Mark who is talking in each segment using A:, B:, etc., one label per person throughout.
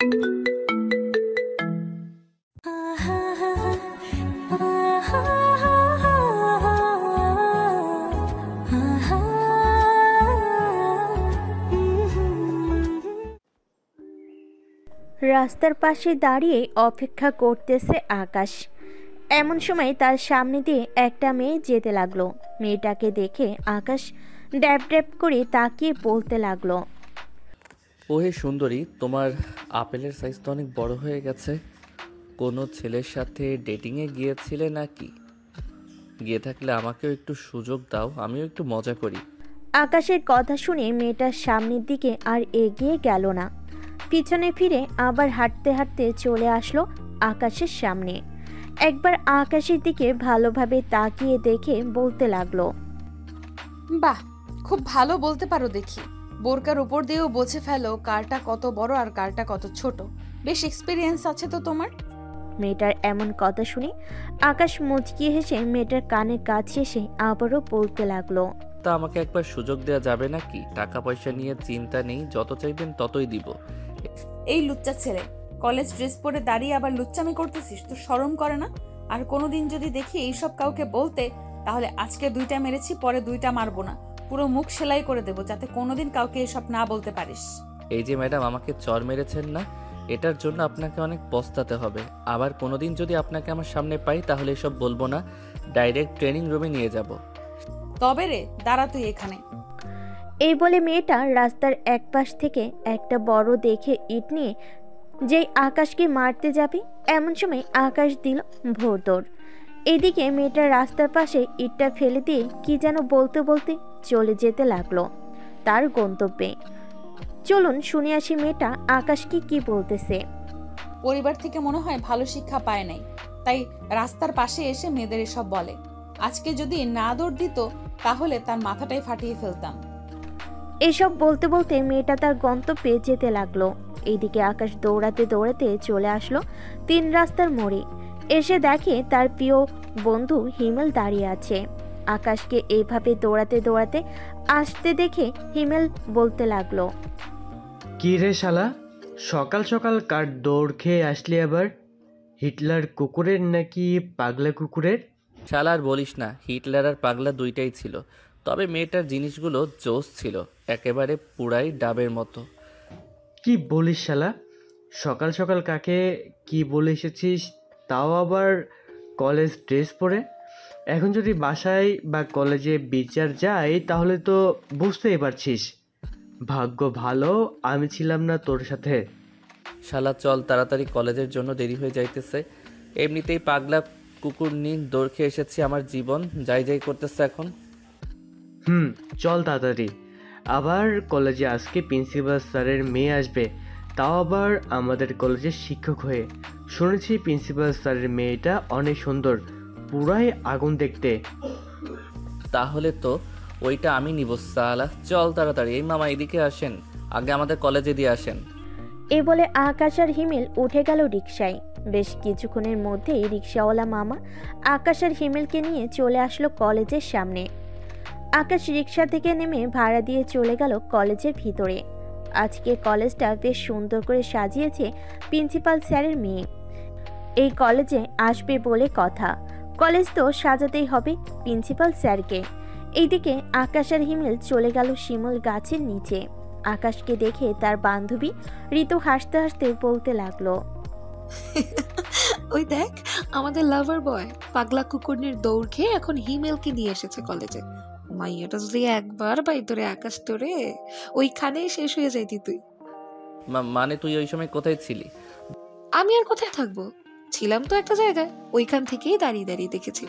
A: রাস্তার পাশে দাঁড়িয়ে অপেক্ষা করতেছে আকাশ। এমন সময় তার সামনে দিয়ে একটা মেয়ে যেতে লাগলো। মেয়েটাকে দেখে আকাশ ড্যাব ড্যাব করে তাকিয়ে বলতে লাগলো,
B: ওহে সুন্দরী, তোমার আপেলের সাইজ তো অনেক বড় হয়ে গেছে। কোনো ছেলের সাথে ডেটিংয়ে গিয়েছিলে নাকি? গিয়ে থাকলে আমাকেও একটু সুযোগ দাও, আমিও একটু মজা করি।
A: আকাশের কথা শুনে মেয়েটার সামনের দিকে আর এগিয়ে গেল না, পিছনে ফিরে আবার হাঁটতে হাঁটতে চলে আসলো আকাশের সামনে। একবার আকাশের দিকে ভালোভাবে তাকিয়ে দেখে বলতে লাগলো,
C: বাহ, খুব ভালো বলতে পারো দেখি। বোরকার উপর দিয়েও বুঝে ফেলো কারটা কত বড় আর কারটা কত ছোট। বেশ এক্সপিরিয়েন্স আছে তো তোমার।
A: মেয়েটার এমন কথা শুনে আকাশ মুচকি হেসে মেয়েটার কানের কাছে এসে আবারও বলতে লাগলো,
B: তা আমাকে একবার সুযোগ দেওয়া যাবে নাকি? টাকা পয়সা নিয়ে চিন্তা নেই, যত চাইবেন ততই দিব।
C: এই লুচ্চা ছেলে, কলেজ ড্রেস পরে দাঁড়িয়ে আবার লুচ্চামি করতেছিস, তো শরম করে না? আর কোনোদিন যদি দেখি এইসব কাউকে বলতে, তাহলে আজকে 2টা মেরেছি, পরে 2টা মারবো না, পুরো মুখ সেলাই করে দেবো, যাতে কোনোদিন কাউকে এসব না বলতে পারিস।
B: এই যে ম্যাডাম আমাকে চর মেরেছেন না, এটার জন্য আপনাকে অনেক পস্তাতে হবে। আবার কোনোদিন যদি আপনাকে আমার সামনে পাই তাহলে এসব বলবো না, ডাইরেক্ট ট্রেনিং রুমে নিয়ে যাব।
C: তবে রে, দাঁড়া তুই এখানে।
A: এই বলে মেয়েটা রাস্তার এক পাশ থেকে একটা বড় দেখে ইট নিয়ে যেই আকাশকে মারতে যাবে, এমন সময় আকাশ দিল ভোর দৌড়। এদিকে মেয়েটা রাস্তার পাশে ইটটা ফেলে দিয়ে কি যেন বলতে বলতে চলে যেতে লাগলো তার গন্তব্যে। চলুন শুনে আসি মেয়েটা আকাশকে কি বলতেছে।
C: পরিবার থেকে মনে হয় ভালো শিক্ষা পায় নাই, তাই রাস্তার পাশে এসে মেয়েদের এসব বলে। আজকে যদি না দৌড় দিত তাহলে তার মাথাটাই ফাটিয়ে ফেলতাম।
A: এসব বলতে বলতে মেয়েটা তার গন্তব্যে যেতে লাগলো। এইদিকে আকাশ দৌড়াতে দৌড়াতে চলে আসলো 3 রাস্তার মোড়ে। এসে দেখে তার প্রিয় বন্ধু হিমেল দাঁড়িয়ে আছে। আকাশকে এইভাবে দৌড়াতে দৌড়াতে আসতে দেখে হিমেল বলতে লাগলো,
D: কি রে শালা, সকাল সকাল কার দৌড় খেয়ে আসলি আবার? হিটলার কুকুরের নাকি পাগলা কুকুরের?
B: শালা আর বলিস না, হিটলার আর পাগলা দুইটাই ছিল। তবে মেয়েটার জিনিসগুলো জোস ছিল, একেবারে পুরাই ডাবের মতো।
D: কি বলিস শালা, সকাল সকাল কাকে কি বলে এসেছিস, তাও আবার কলেজ ড্রেস পরে? এখন যদি বাসায় বা কলেজে বিচার যাই তাহলে তো বুঝতেই পারছিস, ভাগ্য ভালো আমি ছিলাম না তোর সাথে।
B: শালা চল তাড়াতাড়ি, কলেজের জন্য দেরি হয়ে যাইতেছে। এমনিতেই পাগলা কুকুর নিয়ে দৌড় খেয়ে এসেছি, আমার জীবন যাই যাই করতেছে এখন।
D: চল তাড়াতাড়ি। আবার কলেজে আজকে প্রিন্সিপাল স্যারের মেয়ে আসবে, তাও আবার আমাদের কলেজের শিক্ষক হয়ে। শুনেছি প্রিন্সিপাল স্যারের মেয়েটা অনেক সুন্দর, পুরাই আগুন দেখতে।
B: তাহলে তো ওইটা আমি নিব শালা। চল তাড়াতাড়ি। এই মামা এদিকে আসেন, আগে আমাদের কলেজে দিয়ে আসেন।
A: এই বলে আকাশ আর হিমেল উঠে গেল রিকশায়। বেশ কিছুক্ষণের মধ্যেই রিকশাওয়ালা মামা আকাশ আর হিমেলকে নিয়ে চলে আসলো কলেজের সামনে। আকাশ রিকশা থেকে নেমে ভাড়া দিয়ে চলে গেল কলেজের ভিতরে। আজকে কলেজটা বেশ সুন্দর করে সাজিয়েছে প্রিন্সিপাল স্যারের মেয়ে। এই কলেজে আসবে বলে কথা, কলেজ তো সাজাতেই হবে প্রিন্সিপাল স্যারকে। এইদিকে আকাশ আর হিমেল চলে গেল শিমুল গাছের নিচে। আকাশকে দেখে তার বান্ধবী ঋতু হাসতে হাসতে বলতে লাগলো,
E: ওই দেখ, আমাদের লাভার বয় পাগলা কুকুরনের দৌড় খেয়ে এখন হিমেলকে নিয়ে এসেছে কলেজে। মাইয়াটা যদি একবার বাই তোরে আকাশ তোরে, ওইখানেই শেষ হয়ে যাইতি তুই।
B: মানে তুই ওই সময় কোথায় ছিলি?
E: আমি আর কোথায় থাকবো, ছিলাম তো একটা জায়গায়, ওইখান থেকেই দাঁড়িয়ে দাঁড়িয়ে দেখেছি।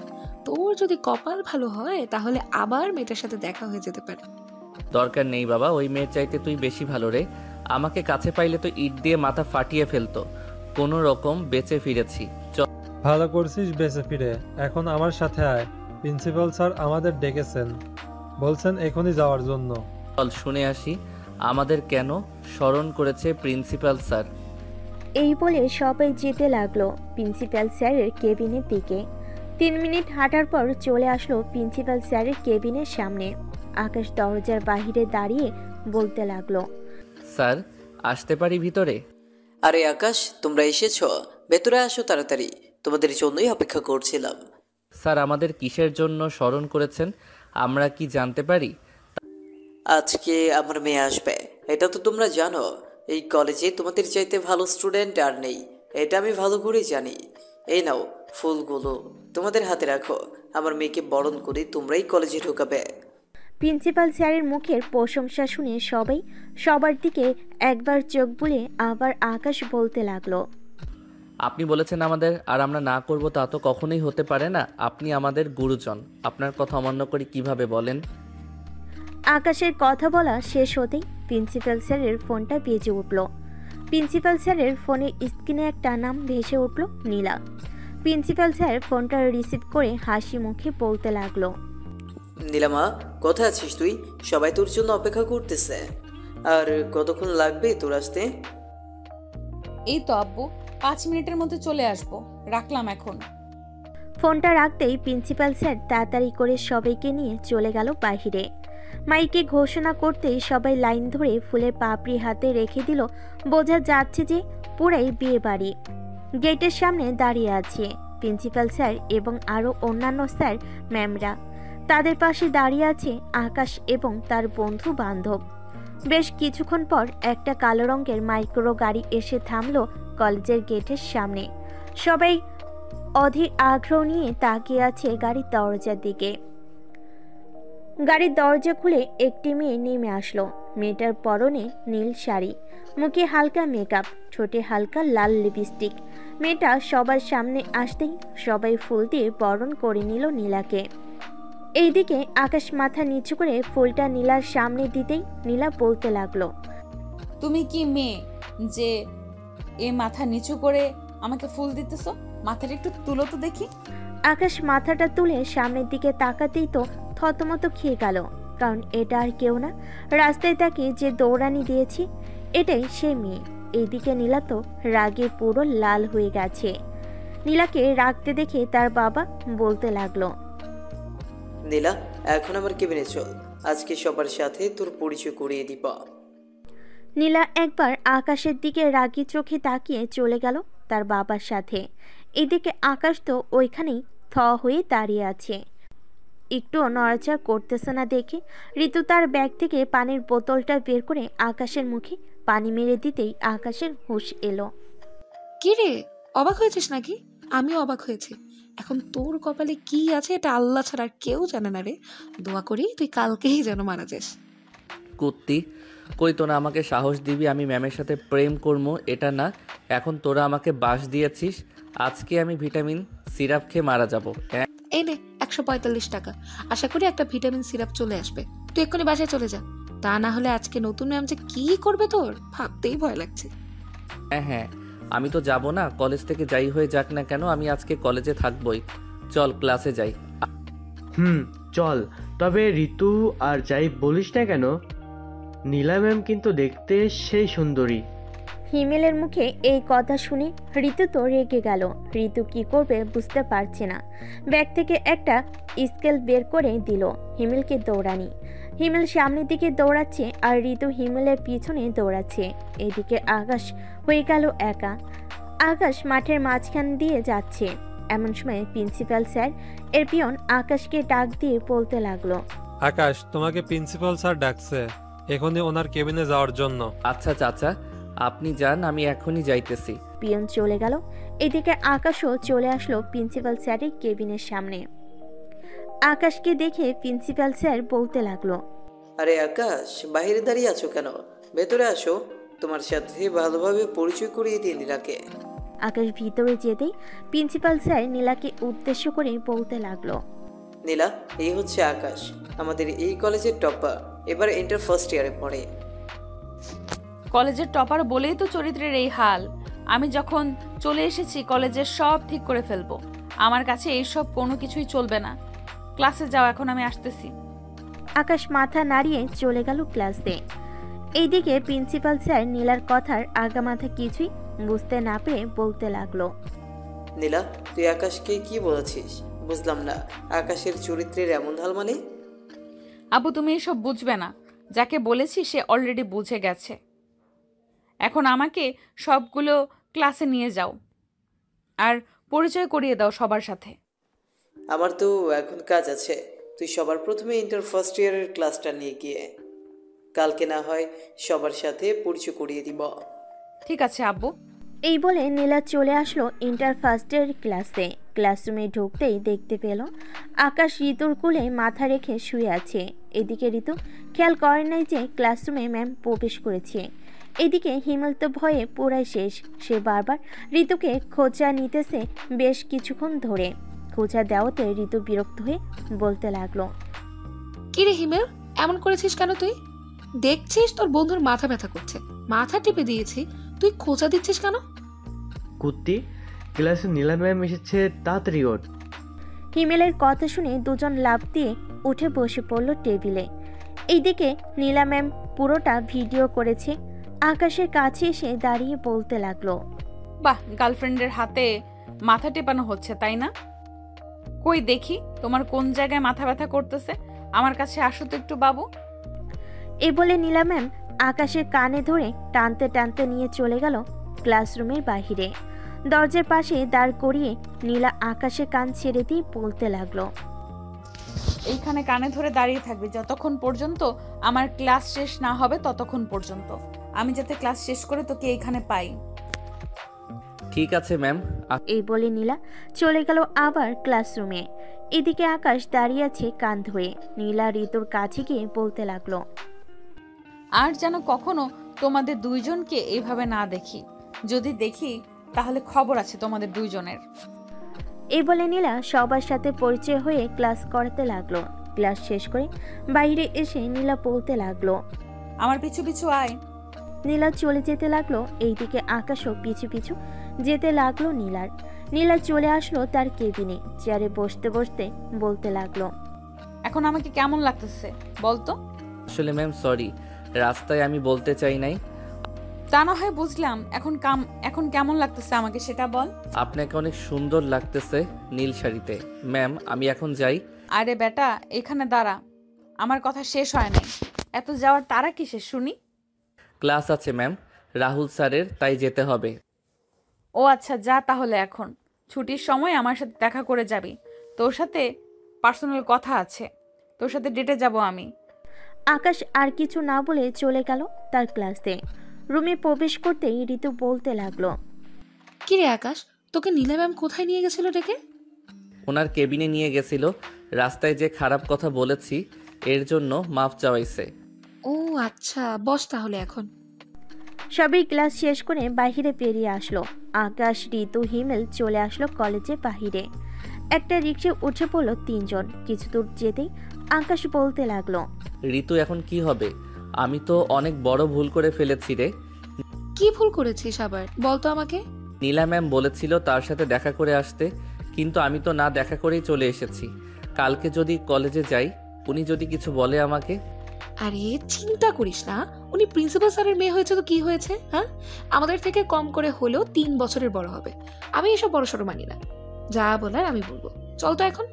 E: তোর যদি কপাল ভালো হয় তাহলে আবার মেয়েটার সাথে দেখা হয়ে যেতে পারে।
B: দরকার নেই বাবা, ওই মেয়ের চাইতে তুই বেশি ভালো রে। আমাকে কাছে পাইলে তো ইট দিয়ে মাথা ফাটিয়ে ফেলতো। কোনো রকম বেঁচে ফিরেছি। চল।
F: ভালো করছিস বেঁচে ফিরে। এখন আমার সাথে আয়, প্রিন্সিপাল স্যার আমাদের ডেকেছেন, বলছেন এখনই যাওয়ার জন্য।
B: চল শুনে আসি আমাদের কেন স্মরণ করেছে প্রিন্সিপাল স্যার।
A: এই বলে সবাই যেতে লাগলো প্রিন্সিপাল স্যারের কেবিনের দিকে। 3 মিনিট হাঁটার পর চলে আসলো প্রিন্সিপাল স্যারের কেবিনের সামনে। আকাশ দরজার বাহিরে দাঁড়িয়ে বলতে লাগলো,
B: স্যার আসতে পারি ভিতরে?
G: আরে আকাশ, তোমরা এসেছো? ভেতরে আসো তাড়াতাড়ি, তোমাদের জন্যই অপেক্ষা করছিলাম।
B: স্যার আমাদের কিসের জন্য স্মরণ করেছেন আমরা কি জানতে পারি?
G: আজকে আমার মেয়ে আসবে, এটা তো তোমরা জানো। এই কলেজে তোমাদের চাইতে ভালো স্টুডেন্ট আর নেই, এটা আমি ভালো করেই জানি। এই নাও ফুলগুলো, তোমাদের হাতে রাখো। আমার মেয়েকে বরণ করে তোমরাই কলেজে ঢোকাবে।
A: প্রিন্সিপাল স্যারের মুখের প্রশংসা শুনে সবাই সবার দিকে একবার চোখ বুলে আবার আকাশ বলতে লাগলো।
B: আপনি বলেছেন আমাদের, আর আমরা না করব তা তো কখনোই হতে পারে না। আপনি আমাদের গুরুজন, আপনার কথা অমান্য করে কিভাবে বলেন?
A: আকাশের কথা বলা শেষ হতেই প্রিন্সিপাল স্যারের ফোনটা বেজে উঠল। প্রিন্সিপাল স্যারের ফোনের স্ক্রিনে একটা নাম ভেসে উঠল, নীলা। প্রিন্সিপাল স্যার ফোনটা রিসিভ করে হাসি মুখে বলতে লাগলো।
G: নীলামা, কোথায় আছিস তুই? সবাই তোর জন্য অপেক্ষা করতেছে। আর কতক্ষণ লাগবে তোর আসতে?
C: এই তো আব্বু, 5 মিনিটের মধ্যে চলে আসবো, রাখলাম এখন।
A: ফোনটা রাখতেই প্রিন্সিপাল স্যার তাড়াতাড়ি করে সবাইকে নিয়ে চলে গেল বাহিরে। মাইকে ঘোষণা করতেই সবাই লাইন ধরে ফুলের পাপড়ি হাতে রেখে দিল। বোঝা যাচ্ছে যে পুরাই বিয়ে বাড়ি। গেটের সামনে দাঁড়িয়ে আছে প্রিন্সিপাল স্যার এবং আরও অন্যান্য স্যার ম্যামরা। তাদের পাশে দাঁড়িয়ে আছে আকাশ এবং তার বন্ধু বান্ধব। বেশ কিছুক্ষণ পর একটা কালো রঙের মাইক্রো গাড়ি এসে থামলো কলেজের গেটের সামনে। সবাই অধীর আগ্রহ নিয়ে তাকিয়ে আছে গাড়ির দরজার দিকে। গাড়ির দরজা খুলে একটি মেয়ে নেমে আসলো। মেয়েটার পরনে নীল শাড়ি, মুখে হালকা মেকআপ, ঠোঁটে হালকা লাল লিপস্টিক। মেয়েটা সবার সামনে আসতেই সবাই ফুল দিয়ে বরণ করে নিল নীলাকে। এইদিকে আকাশ মাথা নিচু করে ফুলটা নীলার সামনে দিতেই নীলা বলতে লাগলো।
C: তুমি কি মেয়ে যে এ মাথা নিচু করে আমাকে ফুল দিতেছো? মাথাটা একটু তুলো তো দেখি।
A: আকাশ মাথাটা তুলে সামনের দিকে তাকাতেই তো থতমত খেয়ে গেল, কারণ এটা আর কেউ না, রাস্তায় তাকে যে দৌড়ানি দিয়েছি এটাই সে মেয়ে। এইদিকে নীলা তো রাগে পুরো লাল হয়ে গেছে। নীলাকে রাগতে দেখে তার বাবা বলতে লাগলো।
G: নীলা, এখন আমার কেবিনে চল, আজকে সবার সাথে তোর পরিচয় করিয়ে দিব।
A: নীলা একবার আকাশের দিকে রাগি চোখে তাকিয়ে চলে গেল তার বাবার সাথে। এদিকে আকাশ তো ওইখানেই থ হয়ে দাঁড়িয়ে আছে, একটুও নড়াচড়া করতেছে না দেখে ঋতু তার ব্যাগ থেকে পানির বোতলটা বের করে আকাশের মুখে পানি মেরে দিতেই আকাশের হুঁশ এলো।
E: কি রে, অবাক হয়েছিস নাকি? আমিও অবাক হয়েছি। এখন তোর কপালে কি আছে এটা আল্লাহ ছাড়া আর কেউ জানে না রে। দোয়া করি তুই কালকেই যেন মারা যাস।
B: কুত্তি, কই তোরা আমাকে সাহস দিবি আমি ম্যামের সাথে প্রেম করবো? এটা না, এখন তোরা আমাকে বাস দিয়েছিস। আজকে আমি ভিটামিন সিরাপ খেয়ে মারা যাবো।
E: এই নে 145 টাকা। আশা করি একটা ভিটামিন সিরাপ চলে আসবে। তুই এক্ষুনি বাসায় চলে যা, তা না হলে আজকে নতুন ম্যাম যে কি করবে তোর ভাবতেই ভয় লাগছে।
B: হ্যাঁ হ্যাঁ, আমি তো যাব না, কলেজ থেকে যাই হয়ে যাক না কেন আমি আজকে কলেজে থাকবই। চল ক্লাসে যাই।
D: চল। তবে ঋতু আর যাই বলিস না কেন, নীলা ম্যাম কিন্তু দেখতে সেই সুন্দরী।
A: হিমেলের মুখে এই কথা শুনে ঋতু তো রেগে গেল। ঋতু কি করবে বুঝতে পারছে না। ব্যাগ থেকে একটা স্কেল বের করে দিল হিমেলকে দৌড়ানি। হিমেল সামনের দিকে দৌড়াচ্ছে আর ঋতু হিমেলের পিছনে দৌড়াচ্ছে। এদিকে আকাশ হয়ে গেল একা। আকাশ মাঠের মাঝখান দিয়ে যাচ্ছে। এমন সময় প্রিন্সিপাল স্যার এর পিয়ন আকাশকে ডাক দিয়ে বলতে লাগলো।
F: আকাশ, তোমাকে প্রিন্সিপাল স্যার ডাকছে এখনই ওনার কেবিনে যাওয়ার জন্য।
B: আচ্ছা চাচা, আপনি যান, আমি এখনই যাইতেছি।
A: পিয়ন চলে গেল। এদিকে আকাশও চলে আসলো প্রিন্সিপাল স্যারের কেবিনের সামনে। আকাশকে দেখে প্রিন্সিপাল স্যার বলতে লাগলো।
G: আরে আকাশ, বাইরে দাঁড়িয়ে আছো কেন? ভেতরে আসো, তোমার সাথে ভালোভাবে পরিচয় করিয়ে দিই নীলাকে।
A: আকাশ ভিতরে যেতেই প্রিন্সিপাল স্যার নীলাকে উদ্দেশ্য করে বলতে লাগলো।
G: নীলা, এই হচ্ছে আকাশ, আমাদের এই কলেজের টপার, এবার ইন্টার ফার্স্ট ইয়ারে পড়ে।
C: কলেজের টপার বলেই তো চরিত্রের এই হাল। আমি যখন চলে এসেছি কলেজের সব ঠিক করে ফেলবো। আমার কাছে এইসব কোনো কিছুই চলবে না। ক্লাসে যাও, এখন আমি আসতেছি।
A: আকাশ মাথা নাড়িয়ে চলে গেল ক্লাসে। এইদিকে প্রিন্সিপাল স্যার নীলার কথার আগামাথা কিছুই বুঝতে না পেরে বলতে লাগলো।
G: নীলা, তুই আকাশকে কি বলেছিস? বুঝলাম না, আকাশের চরিত্রের এমন ঢাল মানে?
C: আবু, তুমি এসব বুঝবে না। যাকে বলেছি সে অলরেডি বুঝে গেছে। এখন আমাকে সবগুলো ক্লাসে নিয়ে যাও আর পরিচয় করিয়ে দাও সবার সাথে।
G: আমার তো এখন কাজ আছে, তুই সবার প্রথমে ইন্টার ফার্স্ট ইয়ারের ক্লাসটা নিয়ে গিয়ে কালকে না হয় সবার সাথে পরিচয় করিয়ে দিব।
C: ঠিক আছে আব্বু।
A: এই বলে নীলা চলে আসলো ইন্টার ফার্স্ট ইয়ার ক্লাসে। ক্লাসরুমে ঢুকতেই দেখতে পেল আকাশ ঋতুর কোলে মাথা রেখে শুয়ে আছে। এদিকে ঋতু খেয়াল করে নাই যে ক্লাসরুমে ম্যাম প্রবেশ করেছে। এদিকে হিমেল তো ভয়ে পুরাই শেষ। সে বারবার ঋতুকে খোঁচা নিতেছে বেশ কিছুক্ষণ ধরে। খোঁচা দেওয়াতে ঋতু বিরক্ত হয়ে বলতে লাগলো,
E: কিরে হিমেল, এমন করেছিস কেন তুই? দেখছিস তোর বন্ধুর মাথা ব্যথা করছে, মাথা টিপে দিয়েছি, তুই খোঁচা দিচ্ছিস কেন?
D: কুত্তি, ক্লাসে নীলা ম্যাম এসেছে, তাড়াতাড়ি ওঠ।
A: হিমেলের কথা শুনে দুজন লাফ দিয়ে উঠে বসে পড়ল টেবিলে। এইদিকে নীলা ম্যাম পুরোটা ভিডিও করেছে। আকাশের কাছে এসে দাঁড়িয়ে বলতে লাগলো,
C: বাহ, গার্লফ্রেন্ডের হাতে মাথা টেপানো হচ্ছে তাই না? কই দেখি তোমার কোন জায়গায় মাথা ব্যথা করতেছে, আমার কাছে আসো তো একটু বাবু।
A: এই বলে নীলা ম্যাম আকাশের কানে ধরে টানতে টানতে নিয়ে চলে গেল ক্লাসরুমের বাহিরে। দরজার পাশে দাঁড় করিয়ে নীলা আকাশের কান ছেড়ে দিয়ে বলতে লাগলো,
C: এইখানে কানে ধরে দাঁড়িয়ে থাকবি যতক্ষণ পর্যন্ত আমার ক্লাস শেষ না হবে, ততক্ষণ পর্যন্ত। আমি যাতে ক্লাস শেষ করে তোকে এইখানে পাই।
B: ঠিক আছে ম্যাম।
A: এই বলে নীলা চলে গেল আবার ক্লাসরুমে। এদিকে আকাশ দাঁড়িয়ে আছে কান ধরে। নীলা ঋতুর কাছে গিয়ে বলতে লাগলো,
C: আর যেন কখনো তোমাদের দুইজনকে এইভাবে না দেখি। যদি দেখি তাহলে খবর আছে তোমাদের দুইজনের।
A: এই বলে নীলা সবার সাথে পরিচয় হয়ে ক্লাস করাতে লাগলো। ক্লাস শেষ করে বাইরে এসে নীলা বলতে লাগলো,
C: আমার পিছু পিছু আয়।
A: নীলা চলে যেতে লাগলো। এইদিকে আকাশও পিছু পিছু যেতে লাগলো নীলার। নীলা চলে আসলো তার কেবিনে। চেয়ারে বসতে বসতে বলতে লাগলো,
C: এখন আমাকে কেমন লাগতেছে বলতো?
B: আসলে ম্যাম সরি, রাস্তায় আমি বলতে চাই নাই।
C: তা না হয় বুঝলাম, এখন কেমন লাগতেছে আমাকে সেটা বল।
B: আপনাকে অনেক সুন্দর লাগতেছে নীল শাড়িতে। ম্যাম আমি এখন যাই।
C: আরে বেটা, এখানে দাঁড়া, আমার কথা শেষ হয় নাই। এত যাওয়ার তারা কিসের শুনি?
B: ক্লাস আছে ম্যাম, রাহুল স্যারের, তাই যেতে হবে।
C: ও আচ্ছা, যা তাহলে। এখন ছুটির সময় আমার সাথে দেখা করে যাবি। তোর সাথে পার্সোনাল কথা আছে, তোর সাথে ডেটে যাব আমি।
A: আকাশ আর কিছু না বলে চলে গেল তার ক্লাসে। রুমে প্রবেশ করতেই ঋতু বলতে লাগলো,
E: কিরে আকাশ, তোকে নীলা ম্যাম কোথায় নিয়ে গেছিল ডেকে?
B: ওনার কেবিনে নিয়ে গেছিল। রাস্তায় যে খারাপ কথা বলেছি এর জন্য মাফ চাওয়াইছে।
E: ও আচ্ছা, বস তাহলে এখন।
A: সবই ক্লাস শেষ করে বাহিরে বেরিয়ে আসলো। আকাশ, ঋতু, হিমেল চলে আসলো কলেজের বাহিরে। একটা রিক্সায় উঠে পড়লো তিনজন। কিছু দূর যেতেই আকাশ বলতে লাগলো,
B: ঋতু এখন কি হবে? আমি তো অনেক বড় ভুল করে ফেলেছি রে।
E: কি ভুল করেছিস আবার, বলতো আমাকে।
B: নীলা ম্যাম বলেছিল তার সাথে দেখা করে আসতে, কিন্তু আমি তো না দেখা করেই চলে এসেছি। কালকে যদি কলেজে যাই, উনি যদি কিছু বলে আমাকে।
E: আরে চিন্তা করিস না, উনি প্রিন্সিপাল স্যারের মেয়ে হয়েছে তো কি হয়েছে? হ্যাঁ, আমাদের থেকে কম করে হলেও 3 বছরের বড় হবে। আমি এসব বড় সড়ো মানি না, যা বলার আমি বলবো। চল তো এখন।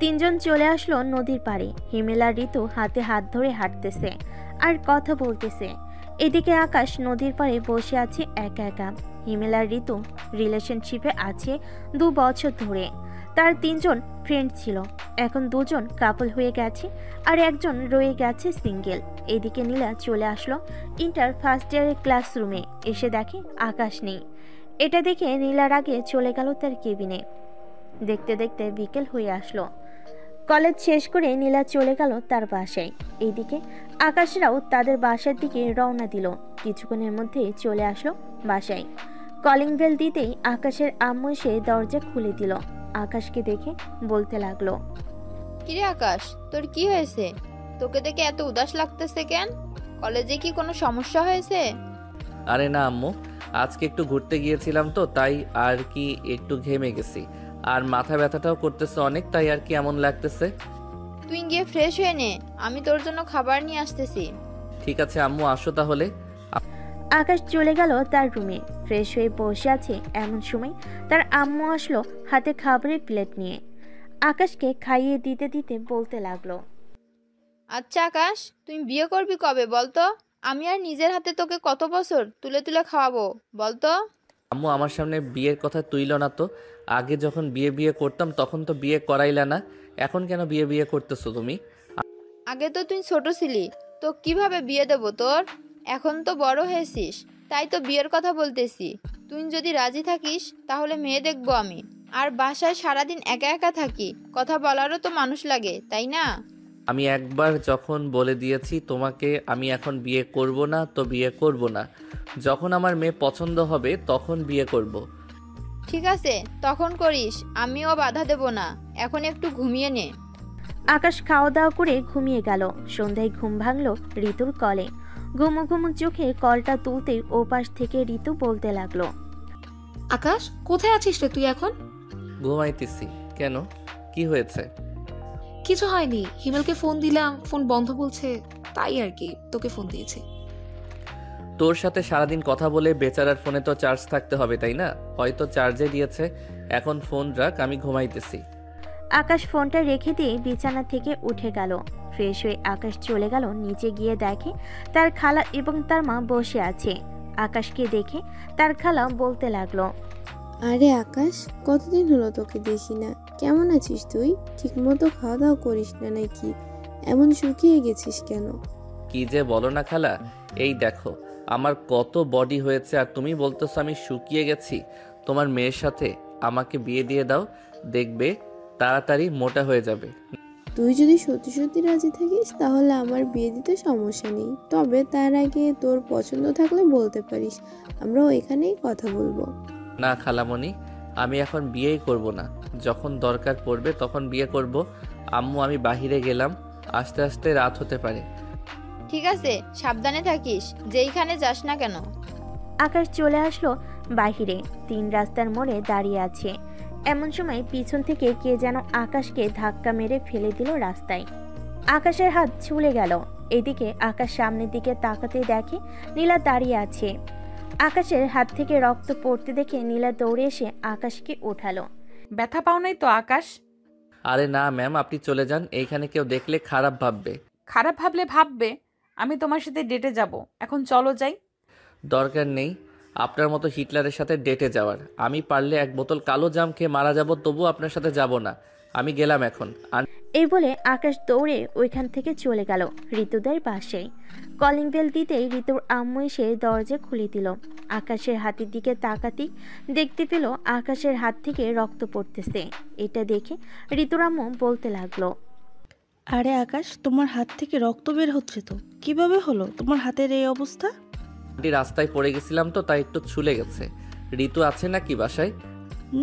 A: তিনজন চলে আসলো নদীর পাড়ে। হিমেল আর ঋতু হাতে হাত ধরে হাঁটতেছে আর কথা বলতেছে। এদিকে আকাশ নদীর পাড়ে বসে আছে একা একা। হিমেল আর ঋতু রিলেশনশিপে আছে 2 বছর ধরে। তার 3জন ফ্রেন্ড ছিল, এখন 2জন কাপল হয়ে গেছে আর একজন রয়ে গেছে সিঙ্গেল। এদিকে নীলা চলে আসলো ইন্টার ফার্স্ট ইয়ারের ক্লাসরুমে। এসে দেখে আকাশ নেই। এটা দেখে নীলার আগে চলে গেল তার কেবিনে। দেখতে দেখতে বিকেল হয়ে আসলো। কলেজ শেষ করে নীলা চলে গেল তার বাসায়। এইদিকে আকাশরাও তাদের বাসার দিকে রওনা দিল। কিছুক্ষণের মধ্যে চলে আসলো বাসায়। কলিং বেল দিতেই আকাশের আম্মু এসে দরজা খুলে দিল। আকাশকে দেখে বলতে লাগলো,
H: কিরে আকাশ, তোর কি হয়েছে? তোকে দেখে এত উদাস লাগতেছে কেন? কলেজে কি কোনো সমস্যা হয়েছে?
B: আরে না আম্মু, আজকে একটু ঘুরতে গিয়েছিলাম তো, তাই আর কি একটু ঘেমে গেছি। আর মাথা ব্যথাটাও করতেছে অনেক, তাই আর কি এমন লাগতেছে।
H: তুই গিয়ে ফ্রেশ হয়ে নে, আমি তোর জন্য খাবার নিয়ে আসতেছি।
B: ঠিক আছে আম্মু, আসো তাহলে।
A: আকাশ চলে গেল তার রুমে। ফ্রেশ হয়ে বসে আছে এমন সময় তার আম্মু আসলো হাতে খাবারের প্লেট নিয়ে। আকাশকে খাইয়ে দিতে দিতে বলতে লাগলো,
H: আচ্ছা আকাশ, তুই বিয়ে করবি কবে বলতো? আমি আর নিজের হাতে তোকে কত বছর তুলে তুলে খাওয়াবো বলতো?
B: আম্মু আমার সামনে বিয়ের কথা তুইল না তো। আগে যখন বিয়ে বিয়ে করতাম তখন তো বিয়ে করাইলা না, এখন কেন বিয়ে বিয়ে করতেছো তুমি?
H: আগে তো তুই ছোট ছিলি, তো কিভাবে বিয়ে দেবো তোর? এখন তো বড় হয়েছিস, তাই তো বিয়ের কথা বলতেছি। তুই যদি রাজি থাকিস তাহলে মেয়ে দেখবো আমি। আর বাসায় সারাদিন একা একা থাকি, কথা বলারও তো মানুষ লাগে, তাই না?
B: আমি একবার যখন বলে দিয়েছি তোমাকে আমি এখন বিয়ে করব না, তো বিয়ে করব না। যখন আমার মেয়ে পছন্দ হবে তখন বিয়ে করব।
H: ঠিক আছে, তখন করিস, আমিও বাধা দেব না। এখন একটু ঘুমিয়ে নে।
A: আকাশ খাওয়া দাওয়া করে ঘুমিয়ে গেল। সন্ধ্যায় ঘুম ভাঙল ঋতুর কলে। ঘুমো ঘুমো চোখে কলটা তুলতে ওপাশ থেকে ঋতু বলতে লাগলো,
E: আকাশ, কোথায় আছিস রে তুই এখন?
B: ঘুমাইতেছি। কেন, কি হয়েছে?
E: কিছু হয়নি, হিমেলকে ফোন দিলাম, ফোন বন্ধ বলছে, তাই আর কি তোকে ফোন দিয়েছি।
B: তোর সাথে সারাদিন কথা বলে বেচারার ফোনে তো চার্জ থাকতে হবে, তাই না? হয়তো চার্জে দিয়েছে। এখন ফোন রাখ, আমি ঘুমাইতেছি।
A: আকাশ ফোনটা রেখে দিয়ে বিছানা থেকে উঠে গেল। ফ্রেশ হয়ে আকাশ চলে গেল নিচে, গিয়ে দেখে তার খালা এবং তার মা বসে আছে। আকাশকে দেখে তার খালা বলতে লাগলো,
I: আরে আকাশ, কতদিন হলো তোকে দেখি না। কেমন আছিস তুই? ঠিকমতো খাওয়া দাওয়া করিস না নাকি? এমন শুকিয়ে গেছিস কেন?
B: কি যে বলো না খালা, এই দেখো আমার কত বডি হয়েছে আর তুমি বলতেছো আমি শুকিয়ে গেছি। তোমার মেয়ের সাথে আমাকে বিয়ে দিয়ে দাও, দেখবে তাড়াতাড়ি মোটা হয়ে যাবে।
I: তুই যদি সত্যি সত্যি রাজি থাকিস তাহলে আমার বিয়ে দিতে সমস্যা নেই, তবে তার আগে তোর পছন্দ থাকলে বলতে পারিস, আমরাও এখানেই কথা বলবো।
B: না খালামণি, আমি এখন বিয়েই করব না। যখন দরকার পড়বে তখন বিয়ে করব। আম্মু আমি বাহিরে গেলাম, আস্তে আস্তে রাত হতে পারে।
H: ঠিক আছে, সাবধানে থাকিস, যেইখানে যাস না কেন।
A: আকাশ চলে আসলো বাহিরে। 3 রাস্তার মোড়ে দাঁড়িয়ে আছে। এমন সময় পিছন থেকে কে যেন আকাশকে ধাক্কা মেরে ফেলে দিল রাস্তায়। আকাশের হাত ছুলে গেল। এদিকে আকাশ সামনের দিকে তাকাতে দেখে নীলা দাঁড়িয়ে আছে। আকাশের হাত থেকে রক্ত পড়তে দেখে নীলা দৌড়ে এসে আকাশকে ওঠালো।
C: ব্যথা পাও নাই তো আকাশ?
B: আরে না ম্যাম, আপনি চলে যান, এইখানে কেউ দেখলে খারাপ ভাববে।
C: খারাপ ভাবলে ভাববে, আমি তোমার সাথে ডেটে যাব। এখন চলো যাই।
B: দরকার নেই আপনার মতো হিটলারের সাথে ডেটে যাওয়ার। আমি পারলে 1 বোতল কালো জাম খেয়ে মারা যাব, তবু আপনার সাথে যাব না। আমি গেলাম এখন।
A: এই বলে আকাশ দৌড়ে ওইখান থেকে চলে গেল ঋতুদের পাশে। কলিং বেল দিতেই ঋতুর আম্মু এসে দরজা খুলে দিল। আকাশের হাতের দিকে তাকাতেই দেখতে পেল আকাশের হাত থেকে রক্ত পড়তেছে। এটা দেখে ঋতুর আম্মু বলতে লাগলো,
J: আরে আকাশ, তোমার হাত থেকে রক্ত বের হচ্ছে তো, কিভাবে হলো তোমার হাতের এই অবস্থা?
B: আন্টি রাস্তায় পড়ে গেছিলাম তো, তাই একটু ছুলে গেছে। ঋতু আছে নাকি বাসায়?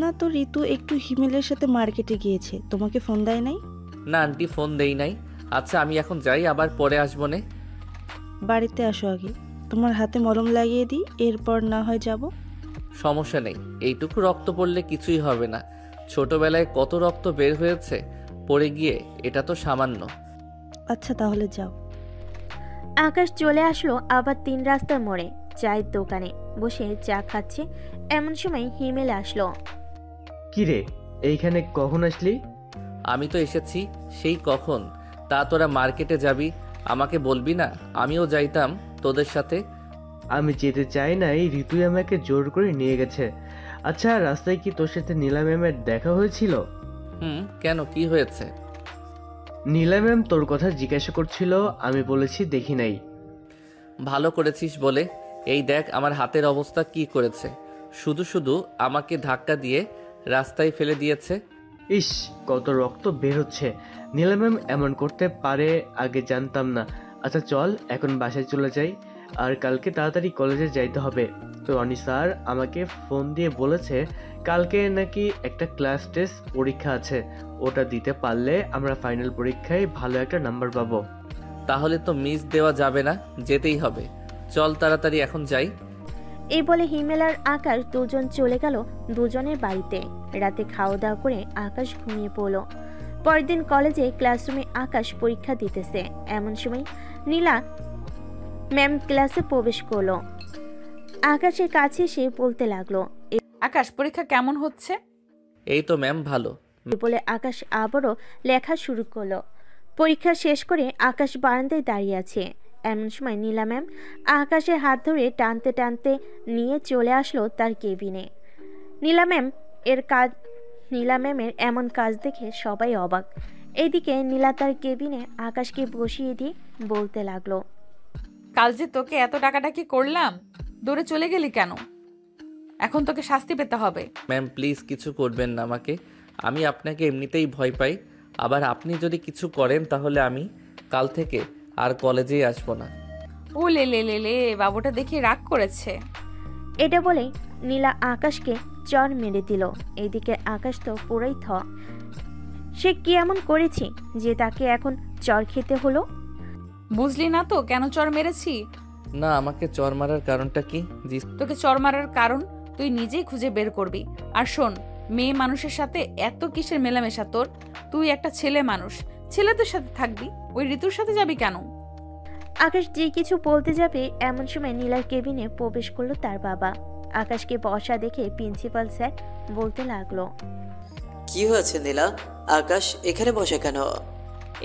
J: না তো, ঋতু একটু হিমেলের সাথে মার্কেটে গিয়েছে, তোমাকে ফোন দেয় নাই?
B: না আন্টি, ফোন দেই নাই। আচ্ছা আমি এখন যাই, আবার পরে আসবো নে।
J: বাড়িতে আসো আগে, তোমার হাতে মলম লাগিয়ে দিই, এরপর না হয় যাব।
B: সমস্যা নেই, এইটুকু রক্ত পড়লে কিছুই হবে না। ছোটবেলায় কত রক্ত বের হয়েছে পড়ে গিয়ে, এটা তো সামান্য।
J: আচ্ছা তাহলে যাও।
A: আকাশ চলে আসলো আবার 3 রাস্তার মোড়ে চায়ের দোকানে বসে চা খাচ্ছে। এমন সময় হিমেল আসলো।
D: কি রে, এইখানে কখন আসলি?
B: আমি তো এসেছি সেই কখন। তা তোরা মার্কেটে যাবি, আমাকে বলবি না? আমিও যাইতাম তোদের সাথে।
D: আমি যেতে চাই না, এই ঋতুই আমাকে জোর করে নিয়ে গেছে। আচ্ছা, রাস্তায় কি তোর সাথে নীলা ম্যামের দেখা হয়েছিল?
B: কেন, কি হয়েছে?
D: নীলা ম্যাম তোর কথা জিজ্ঞাসা করছিল, আমি বলেছি দেখি নাই।
B: ভালো করেছিস বলে। এই দেখ আমার হাতের অবস্থা কি করেছে, শুধু শুধু আমাকে ধাক্কা দিয়ে রাস্তায় ফেলে দিয়েছে।
D: ইস, কত রক্ত বের হচ্ছে। নীলা ম্যাম এমন করতে পারে আগে জানতাম না। আচ্ছা চল এখন বাসায় চলে যাই, আর কালকে তাড়াতাড়ি কলেজে যাইতে হবে। তো রনি স্যার আমাকে ফোন দিয়ে বলেছে কালকে নাকি একটা ক্লাস টেস্ট পরীক্ষা আছে, ওটা দিতে পারলে আমরা ফাইনাল পরীক্ষায় ভালো একটা নাম্বার পাবো।
B: তাহলে তো মিস দেওয়া যাবে না, যেতেই হবে। চল তাড়াতাড়ি এখন যাই।
A: এই বলে হিমেল আর আকাশ দুজন চলে গেল দুজনের বাড়িতে। রাতে খাওয়া দাওয়া করে আকাশ ঘুমিয়ে পড়ল। পরের দিন কলেজে ক্লাসরুমে আকাশ পরীক্ষা দিতেছে। এমন সময় নীলা ম্যাম ক্লাসে প্রবেশ করলো। আকাশের কাছে সে বলতে লাগলো,
C: আকাশ, পরীক্ষা কেমন হচ্ছে?
B: এই তো ম্যাম, ভালো।
A: বলে আকাশ আবারও লেখা শুরু করলো। পরীক্ষা শেষ করে আকাশ বারান্দায় দাঁড়িয়ে আছে। এমন সময় নীলা ম্যাম আকাশের হাত ধরে টানতে টানতে নিয়ে চলে আসলো তার কেবিনে। নীলা ম্যামের এমন কাজ দেখে সবাই অবাক। এদিকে নীলা তার কেবিনে আকাশকে বসিয়ে দিয়ে বলতে লাগলো,
C: কাল যে তোকে এত ডাকাডাকি করলাম, দৌড়ে চলে গেলি কেন? এখন তোকে শাস্তি পেতে হবে।
B: ম্যাম প্লিজ কিছু করবেন না আমাকে, আমি আপনাকে এমনিতেই ভয় পাই। আবার আপনি যদি কিছু করেন তাহলে আমি কাল থেকে আর কলেজেই আসবো না।
C: ও লে লে লে লে, বাবুটা দেখি রাগ করেছে।
A: এটা বলেই নীলা আকাশকে চর মেরে দিল। এদিকে আকাশ তো পুরোই সে কি এমন করেছে যে তাকে এখন চর খেতে হলো?
C: বুঝলি না তো কেন চর মেরেছি?
B: না, আমাকে চর মারার কারণটা কি? জি
C: তোকে চর মারার কারণ তুই নিজেই খুঁজে বের করবি। আর শোন, মেয়ে মানুষের সাথে এত কিসের মেলামেশা তোর? তুই একটা ছেলে মানুষ, ছেলেদের সাথে থাকবি, ওই ঋতুর সাথে যাবি কেন?
A: আকাশ যে কিছু বলতে যাবে এমন সময় নীলার কেবিনে প্রবেশ করলো তার বাবা। আকাশকে বসা দেখে প্রিন্সিপাল স্যার বলতে লাগলো,
G: কি হয়েছে নীলা? আকাশ এখানে বসে কেন?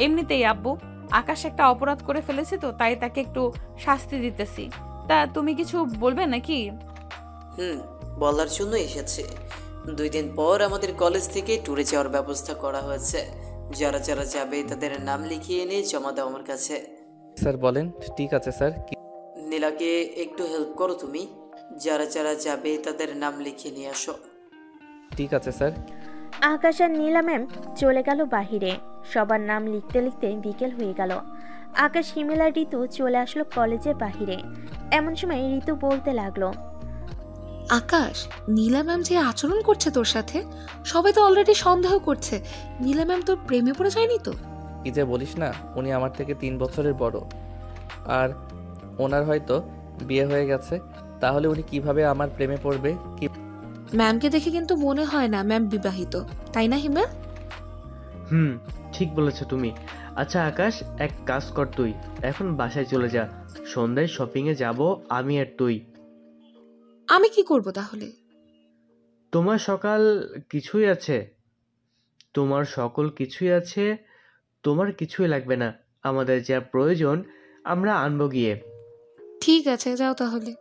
C: এমনিতেই আব্বু, আকাশ একটা অপরাধ করে ফেলেছে তো তাই তাকে একটু শাস্তি দিতেছি। তা তুমি কিছু বলবে নাকি?
G: বলার জন্য এসেছে। 2 দিন পর আমাদের কলেজ থেকে ট্যুরে যাওয়ার ব্যবস্থা করা হয়েছে। যারা যারা যাবে তাদের নাম লিখিয়ে এনে জমা দাও আমার কাছে।
B: স্যার বলেন। ঠিক আছে স্যার।
G: নীলাকে একটু হেল্প করো তুমি। যারা যারা যাবে তাদের নাম লিখিয়ে নিয়ে আসো।
B: ঠিক আছে স্যার।
A: আকাশ আর নীলা ম্যাম চলে গেল বাহিরে। সবার নাম লিখতে লিখতে বিকেল হয়ে গেল। আকাশ, হিমেল আর ঋতু চলে আসলো কলেজের বাহিরে। এমন সময় ঋতু বলতে লাগলো,
E: আকাশ, নীলা ম্যাম যে আচরণ করছে তোর সাথে, সবাই তো অলরেডি সন্দেহ করছে নীলা ম্যাম তোর প্রেমে পড়ে যায়নি তো?
B: কি যে বলিস না, উনি আমার থেকে 3 বছরের বড়, আর ওনার হয়তো বিয়ে হয়ে গেছে। তাহলে উনি কিভাবে আমার প্রেমে পড়বে? কি
E: ম্যামকে দেখে কিন্তু মনে হয় না ম্যাম বিবাহিত, তাই না হিমেল?
D: ঠিক বলেছো তুমি। আচ্ছা আকাশ, এক কাজ কর, তুই এখন বাসায় চলে যা। সন্ধ্যায় শপিংয়ে যাব আমি আর তুই।
E: আমি কি করব তাহলে?
D: তোমার সকল কিছুই আছে। তোমার কিছুই লাগবে না। আমাদের যা প্রয়োজন আমরা আনবো গিয়ে।
E: ঠিক আছে, যাও তাহলে।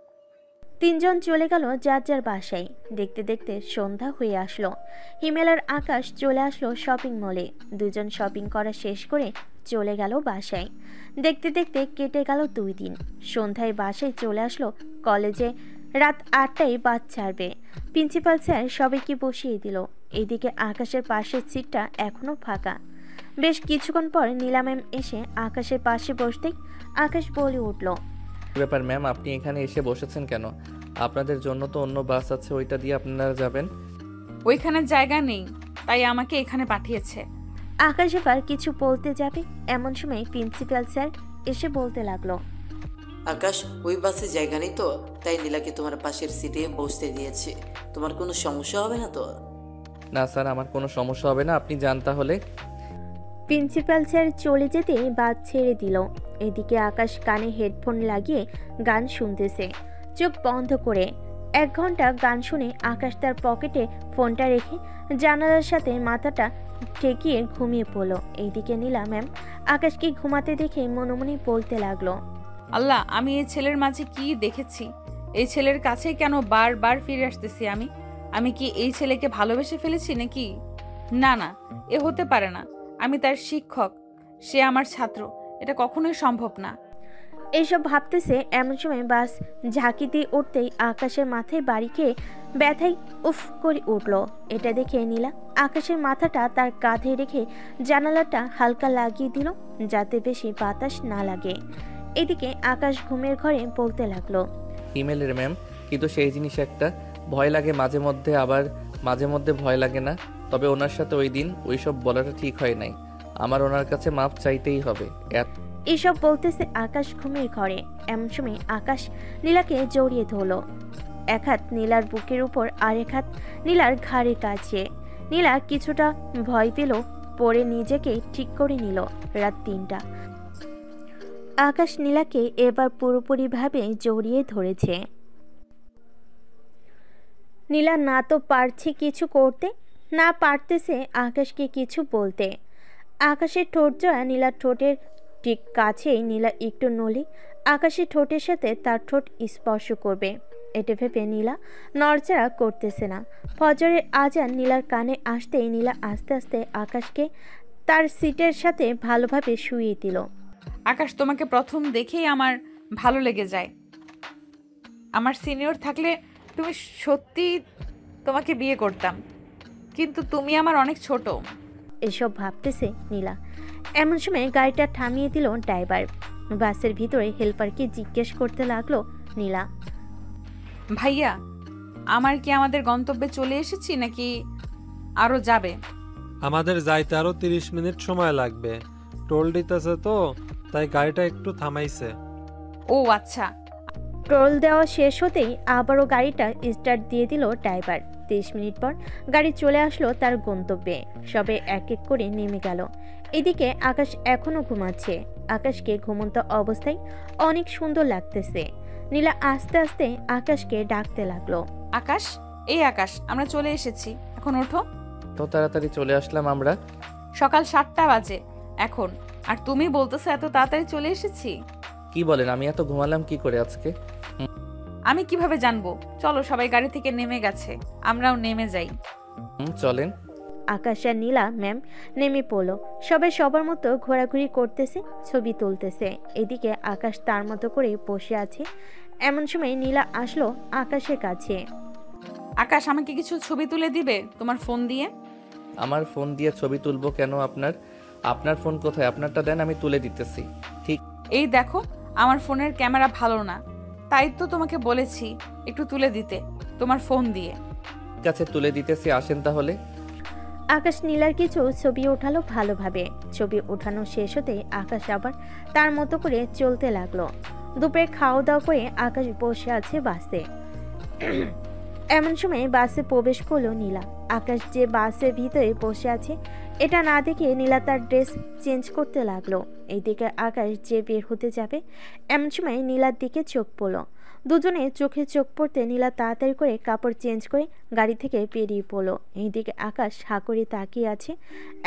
A: 3 জন চলে গেল যার যার বাসায়। দেখতে দেখতে সন্ধ্যা হয়ে আসলো। হিমেল আর আকাশ চলে আসলো শপিং মলে। 2 জন শপিং করা শেষ করে চলে গেল বাসায়। দেখতে দেখতে কেটে গেল 2 দিন। সন্ধ্যায় বাসায় চলে আসলো কলেজে। রাত 8টায় বাস ছাড়বে। প্রিন্সিপাল স্যার সবাইকে বসিয়ে দিল। এইদিকে আকাশের পাশের সিটটা এখনো ফাঁকা। বেশ কিছুক্ষণ পর নীলা ম্যাম এসে আকাশের পাশে বসতেই আকাশ বলে উঠল,
B: ব্যাপার ম্যাম, আপনি এখানে এসে বসেছেন কেন? আপনাদের জন্য তো অন্য বাস আছে, ওইটা দিয়ে আপনারা যাবেন।
C: ওইখানে জায়গা নেই, তাই আমাকে এখানে পাঠিয়েছে।
A: আকাশ এবার কিছু বলতে যাবে এমন সময় প্রিন্সিপাল স্যার এসে বলতে লাগলো,
G: আকাশ, ওই বাসে জায়গা নেই তো, তাই নীলাকে তোমার পাশের সিটে বসতে দিয়েছি। তোমার কোনো সমস্যা হবে না তো?
B: না স্যার, আমার কোনো সমস্যা হবে না, আপনি যান তাহলে।
A: প্রিন্সিপাল স্যার চলে যেতে বাস ছেড়ে দিল। এদিকে আকাশ কানে হেডফোন লাগিয়ে গান শুনতেছে চোখ বন্ধ করে। 1 ঘন্টা গান শুনে আকাশ তার পকেটে ফোনটা রেখে জানালার সাথে মাথাটা ঠেকিয়ে ঘুমিয়ে পড়ল। এইদিকে নীলা ম্যাম আকাশকে ঘুমাতে দেখে মনে মনে বলতে লাগলো,
C: আল্লাহ, আমি এই ছেলের মাঝে কি দেখেছি? এই ছেলের কাছে কেন বারবার ফিরে আসতেছি আমি? আমি কি এই ছেলেকে ভালোবেসে ফেলেছি নাকি? না না, এ হতে পারে না। আমি তার শিক্ষক, সে আমার ছাত্র, এটা কখনোই সম্ভব না।
A: এইসব ভাবতেছে এমন সময় বাস ঝাঁকি দিয়ে উঠতেই আকাশের মাথায় বাড়ি খেয়ে ব্যথায় উফ করে উঠল। এটা দেখে নীলা আকাশের মাথাটা তার কাঁধে রেখে জানালাটা হালকা লাগিয়ে দিল যাতে বেশি বাতাস না লাগে। এদিকে আকাশ ঘুমের ঘরে বলতে লাগলো,
B: ইমেলের ম্যাম, কিন্তু সেই জিনিস একটা ভয় লাগে মাঝে মধ্যে, আবার মাঝে মধ্যে ভয় লাগে না। তবে ওনার সাথে ওই দিন ওইসব বলাটা ঠিক হয় নাই। আমার ওনার কাছে মাপ চাইতেই হবে।
A: এসব বলতেছে আকাশ ঘুমের ঘরে। এমন সময় আকাশ নীলাকে জড়িয়ে ধরল। 1 হাত নীলার বুকের উপর আর 1 হাত নীলার ঘাড়ের কাছে। নীলা কিছুটা ভয় পেল, পরে নিজেকে ঠিক করে নিল। রাত 3টা। আকাশ নীলাকে এবার পুরোপুরিভাবে জড়িয়ে ধরেছে। নীলা না তো পারছে কিছু করতে, না পারতেছে আকাশকে কিছু বলতে। আকাশের ঠোঁট জোড়া নীলার ঠোঁটের ঠিক কাছেই নীলা একটু নলি আকাশের ঠোঁটের সাথে তার ঠোঁট স্পর্শ করবে। এটা ভেবে নীলা নড়চড়া করতেছে না। ফজরের আজান নীলার কানে আসতেই নীলা আস্তে আস্তে আকাশকে তার সিটের সাথে ভালোভাবে শুইয়ে দিল।
C: আকাশ, তোমাকে প্রথম দেখেই আমার ভালো লেগে যায়। আমার সিনিয়র থাকলে তুমি সত্যি তোমাকে বিয়ে করতাম, কিন্তু তুমি আমার অনেক ছোট।
A: এসব ভাবতেছে নীলা। এমন সময় গাড়িটা থামিয়ে দিল ড্রাইভার। বাসের ভিতরে হেল্পারকে জিজ্ঞেস করতে লাগলো নীলা,
C: ভাইয়া, আমার কি আমাদের গন্তব্যে চলে এসেছি নাকি আরো যাবে?
F: আমাদের যাইতে আরো 30 মিনিট সময় লাগবে। টোল দিতেছে তো, তাই গাড়িটা একটু থামাইছে।
C: ও আচ্ছা।
A: টোল দেওয়া শেষ হতেই আবারও গাড়িটা স্টার্ট দিয়ে দিল ড্রাইভার। 30 মিনিট পর গাড়ি চলে আসলো তার গন্তব্যে। সবে এক এক করে নেমে গেল। এদিকে আকাশ এখনো ঘুমাচ্ছে। আকাশকে ঘুমন্ত অবস্থায় অনেক সুন্দর লাগতেছে। নীলা আস্তে আস্তে আকাশকে ডাকতে লাগলো,
C: আকাশ, এই আকাশ, আমরা চলে এসেছি, এখন ওঠো।
B: তো তাড়াতাড়ি চলে আসলাম আমরা।
C: সকাল 7টা বাজে এখন, আর তুমি বলতেছো এত তাড়াতাড়ি চলে এসেছি?
B: কি বলেন, আমি এত ঘুমালাম কি করে আজকে?
C: আমি কিভাবে জানবো? চলো, সবাই গাড়ি থেকে নেমে গেছে, আমরাও নেমে যাই।
B: চলেন।
A: আকাশ আর নীলা ম্যাম নেমে পড়লো। সবাই সবার মতো ঘোরাঘুরি করতেছে, ছবি তুলতেছে। এদিকে আকাশ তার মতো করে বসে আছে। এমন সময় নীলা আসলো আকাশের কাছে।
C: আকাশ, আমাকে কিছু ছবি তুলে দিবে তোমার ফোন দিয়ে?
B: আমার ফোন দিয়ে ছবি তুলবো কেন? আপনার ফোন কোথায়? আপনারটা দেন, আমি তুলে দিতেছি। ঠিক
C: এই দেখো, আমার ফোনের ক্যামেরা ভালো না, তাই তো তোমাকে বলেছি একটু তুলে দিতে তোমার ফোন দিয়ে।
B: আছে, তুলে দিতেছি, আসেন তাহলে।
A: আকাশ নীলার কিছু ছবি ওঠালো ভালোভাবে। ছবি ওঠানো শেষ হতে আকাশ আবার তার মতো করে চলতে লাগলো। দুপুরে খাওয়া দাওয়া করে আকাশ বসে আছে বাসে। এমন সময় বাসে প্রবেশ করলো নীলা। আকাশ যে বাসের ভিতরে বসে আছে এটা না দেখে নীলা তার ড্রেস চেঞ্জ করতে লাগলো। এইদিকে আকাশ যে বের হতে যাবে, এমন সময় নীলার দিকে চোখ পড়লো। দুজনে চোখে চোখ পড়তে নীলা তাড়াতাড়ি করে কাপড় চেঞ্জ করে গাড়ি থেকে বেরিয়ে পড়লো। এইদিকে আকাশ হা করে তাকিয়ে আছে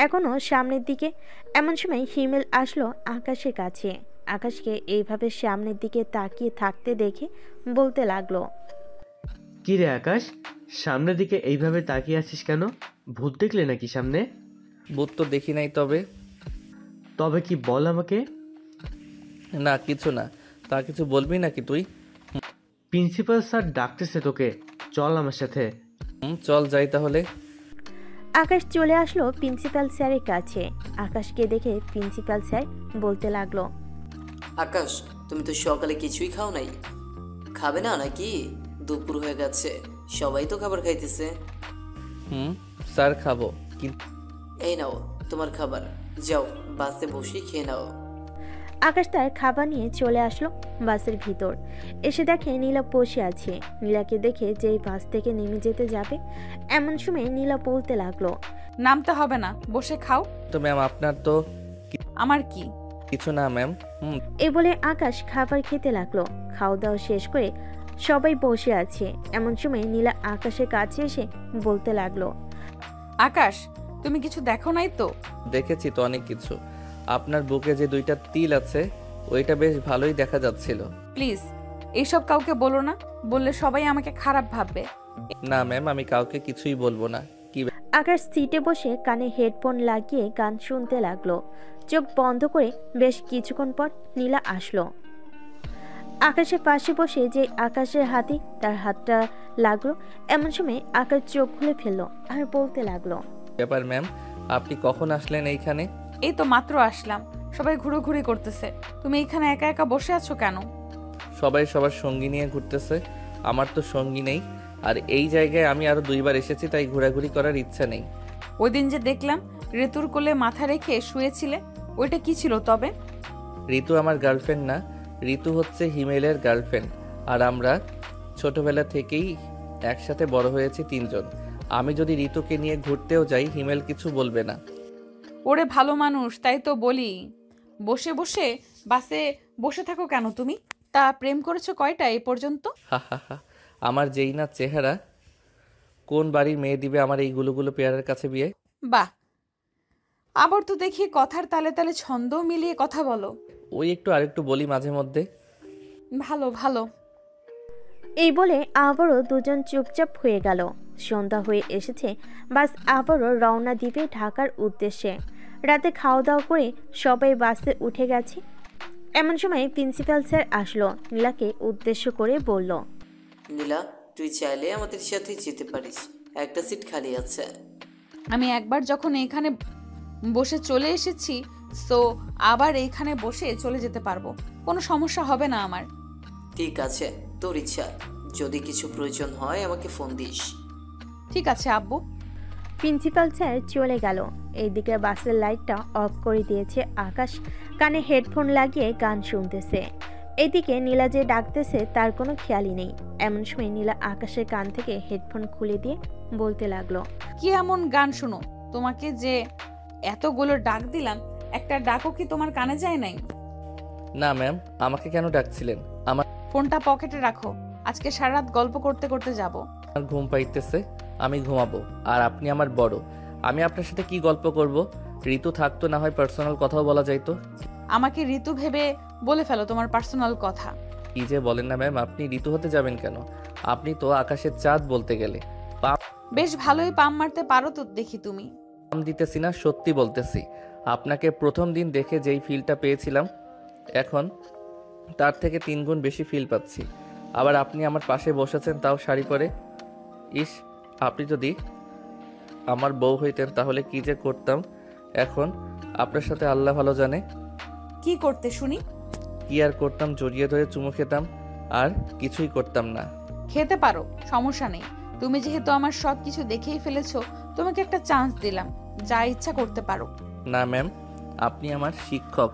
A: এখনো সামনের দিকে। এমন সময় হিমেল আসলো আকাশের কাছে। আকাশকে এইভাবে সামনের দিকে তাকিয়ে থাকতে দেখে বলতে লাগলো,
D: কি রে আকাশ, সামনের দিকে এইভাবে তাকিয়ে আছিস কেন? ভূত দেখলে নাকি সামনে?
B: ভূত তো দেখি নাই,
D: তবে কি বল আমাকে।
B: না কিছু না। তা কিছু বলবি নাকি তুই?
D: প্রিন্সিপাল স্যার ডাকতেছে তোকে, চল আমার সাথে।
B: চল যাই তাহলে।
A: আকাশ চলে আসলো প্রিন্সিপাল স্যারের কাছে। আকাশকে দেখে প্রিন্সিপাল স্যার বলতে লাগলো,
G: আকাশ, তুমি তো সকালে কিছুই খাও নাই, খাবে না নাকি? দুপুর হয়ে গেছে, সবাই তো খাবার খাইতেছে।
B: স্যার খাবো।
G: এই নাও তোমার খাবার, যাও বাসে বসে খেয়ে নাও।
A: আকাশ তার খাবার নিয়ে চলে আসলো বাসের ভিতর। এসে দেখে নীলা বসে আছে। নীলাকে দেখে যেই বাস থেকে নেমে যেতে যাবে, এমন সময় নীলা বলতে লাগলো,
C: নামতে হবে না, বসে খাও।
B: তো ম্যাম, আপনার তো
C: আমার কি?
B: কিছু না ম্যাম।
A: এই বলে আকাশ খাবার খেতে লাগলো। খাওয়া দাওয়া শেষ করে সবাই বসে আছে। এমন সময় নীলা আকাশের কাছে এসে বলতে লাগলো,
C: আকাশ, তুমি কিছু দেখো নাই তো?
B: দেখেছি তো অনেক কিছু। আপনার বুকে যে 2টা তিল আছে ওইটা বেশ ভালোই দেখা যাচ্ছিল।
C: প্লিজ এইসব কাউকে বলো না, বললে সবাই আমাকে খারাপ ভাববে।
B: না ম্যাম, আমি কাউকে কিছুই বলবো না। কি
A: আকাশ সিটে বসে কানে হেডফোন লাগিয়ে গান শুনতে লাগলো। চোখ বন্ধ করে বেশ কিছুক্ষণ পর নীলা আসলো। আকাশের পাশে বসে যে আকাশের হাতে তার হাতটা লাগলো। এমন সময় আকাশ চোখ খুলে ফেললো আর বলতে লাগলো,
B: ব্যাপার ম্যাম, আপনি কখন আসলেন এইখানে?
C: এই তো মাত্র আসলাম, সবাই ঘুরোঘুরি করতেছে, তুমি এখানে একা একা বসে আছো কেন?
B: সবাই সবার সঙ্গী নিয়ে ঘুরতেছে, আমার তো সঙ্গী নেই। আর এই জায়গায় আমি আরো 2বার এসেছি, তাই ঘোরাঘুরি করার ইচ্ছা নেই।
C: ওই দিন যে দেখলাম ঋতুর কোলে মাথা রেখে শুয়েছিলে, ওইটা কি ছিল তবে?
B: ঋতু আমার গার্লফ্রেন্ড না, ঋতু হচ্ছে হিমেলের গার্লফ্রেন্ড। আর আমরা ছোটবেলা থেকেই একসাথে বড় হয়েছি 3 জন। আমি যদি ঋতুকে নিয়ে ঘুরতেও যাই, হিমেল কিছু বলবে না।
C: ওরে ভালো মানুষ, তাই তো বলি। বসে বসে বাসে বসে থাকো কেন তুমি? তা প্রেম করেছো কয়টা এ পর্যন্ত?
B: হা, আমার যেই না চেহারা, কোন বাড়ির মেয়ে দিবে আমার এই গুলো পেয়ারের কাছে বিয়ে?
C: বাহ, আবার তো দেখি কথার তালে তালে ছন্দ মিলিয়ে কথা বলো।
B: ওই একটু আরেকটু বলি মাঝে মধ্যে।
C: ভালো ভালো।
A: এই বলে আবারও দুজন চুপচাপ হয়ে গেল। সন্ধ্যা হয়ে এসেছে, বাস আবারও রওনা দিবে ঢাকার উদ্দেশ্যে। রাতে খাওয়া দাওয়া করে সবাই বাসে উঠে গেছে। এমন সময় প্রিন্সিপাল স্যার আসলো, নীলাকে উদ্দেশ্য করে বলল,
G: নীলা, তুই চাইলে আমাদের সাথে যেতে পারিস, একটা সিট খালি আছে।
C: আমি একবার যখন এখানে বসে চলে এসেছি, সো আবার এইখানে বসে চলে যেতে পারবো, কোনো সমস্যা হবে না আমার।
G: ঠিক আছে, তোর ইচ্ছা, যদি কিছু প্রয়োজন হয় আমাকে ফোন দিস।
C: ঠিক আছে আব্বু।
A: প্রিন্সিপাল স্যার চলে গেল। এইদিকে বাসের লাইটটা অফ করে দিয়েছে আকাশ, কানে হেডফোন লাগিয়ে গান শুনতেছে। এদিকে নীলা যে ডাকতেছে তার কোনো খেয়ালই নেই। এমন সময় নীলা আকাশের কান থেকে হেডফোন খুলে দিয়ে বলতে লাগলো,
C: কি এমন গান শুনো? তোমাকে যে এতগুলো ডাক দিলাম, একটা ডাকও কি তোমার কানে যায় নাই?
B: না ম্যাম, আমাকে কেন ডাকছিলেন? আমার
C: ফোনটা পকেটে রাখো, আজকে সারা রাত গল্প করতে করতে যাব।
B: ঘুম পাইতেছে, আমি ঘুমাবো। আর আপনি আমার বড়, আমি আপনার সাথে কি গল্প করব? ঋতু থাকতো না হয় পার্সোনাল কথাও বলা যাইতো।
C: আমাকে ঋতু ভেবে বলে ফেলো তোমার পার্সোনাল কথা।
B: কি যে বলেন না ম্যাম, আপনি ঋতু হতে যাবেন কেন? আপনি তো আকাশের চাঁদ বলতে গেলে।
C: বেশ ভালোই পাম মারতে পারো তো দেখি তুমি।
B: পাম দিতেছি না, সত্যি বলতেছি। আপনাকে প্রথম দিন দেখে যেই ফিলটা পেয়েছিলাম, এখন তার থেকে 3 গুণ বেশি ফিল পাচ্ছি। আবার আপনি আমার পাশে বসেছেন, তাও শাড়ি পরে। ইস, আপনি যদি আমার বউ হইতেন তাহলে কি যে করতাম এখন, আপনার সাথে আল্লাহ ভালো জানে।
C: কি করতে শুনি?
B: কি আর করতাম, জড়িয়ে ধরে চুমু খেতাম, আর কিছুই করতাম না।
C: খেতে পারো, সমস্যা নেই। তুমি যেহেতু আমার সব কিছু দেখেই ফেলেছো, তোমাকে একটা চান্স দিলাম, যা ইচ্ছা করতে পারো।
B: না ম্যাম, আপনি আমার শিক্ষক,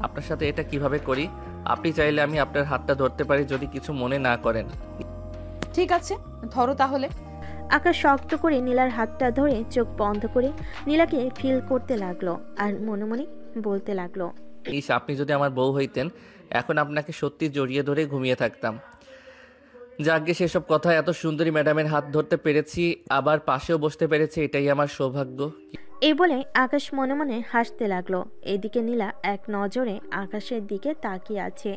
B: আপনার সাথে এটা কিভাবে করি? আপনি চাইলে আমি আপনার হাতটা ধরতে পারি, যদি কিছু মনে না করেন।
C: ঠিক আছে, ধরো তাহলে।
A: আকাশ শক্ত করে নীলার হাতটা ধরে চোখ বন্ধ করে নীলাকে ফিল করতে লাগলো আর মনে মনে বলতে লাগলো,
B: ইস, আপনি যদি আমার বউ হইতেন এখন আপনাকে সত্যি জড়িয়ে ধরে ঘুমিয়ে থাকতাম। যাকে সেসব কথা, এত সুন্দরী ম্যাডামের হাত ধরতে পেরেছি, আবার পাশেও বসতে পেরেছি, এটাই আমার সৌভাগ্য।
A: এই বলে আকাশ মনে মনে হাসতে লাগলো। এদিকে নীলা এক নজরে আকাশের দিকে তাকিয়ে আছে।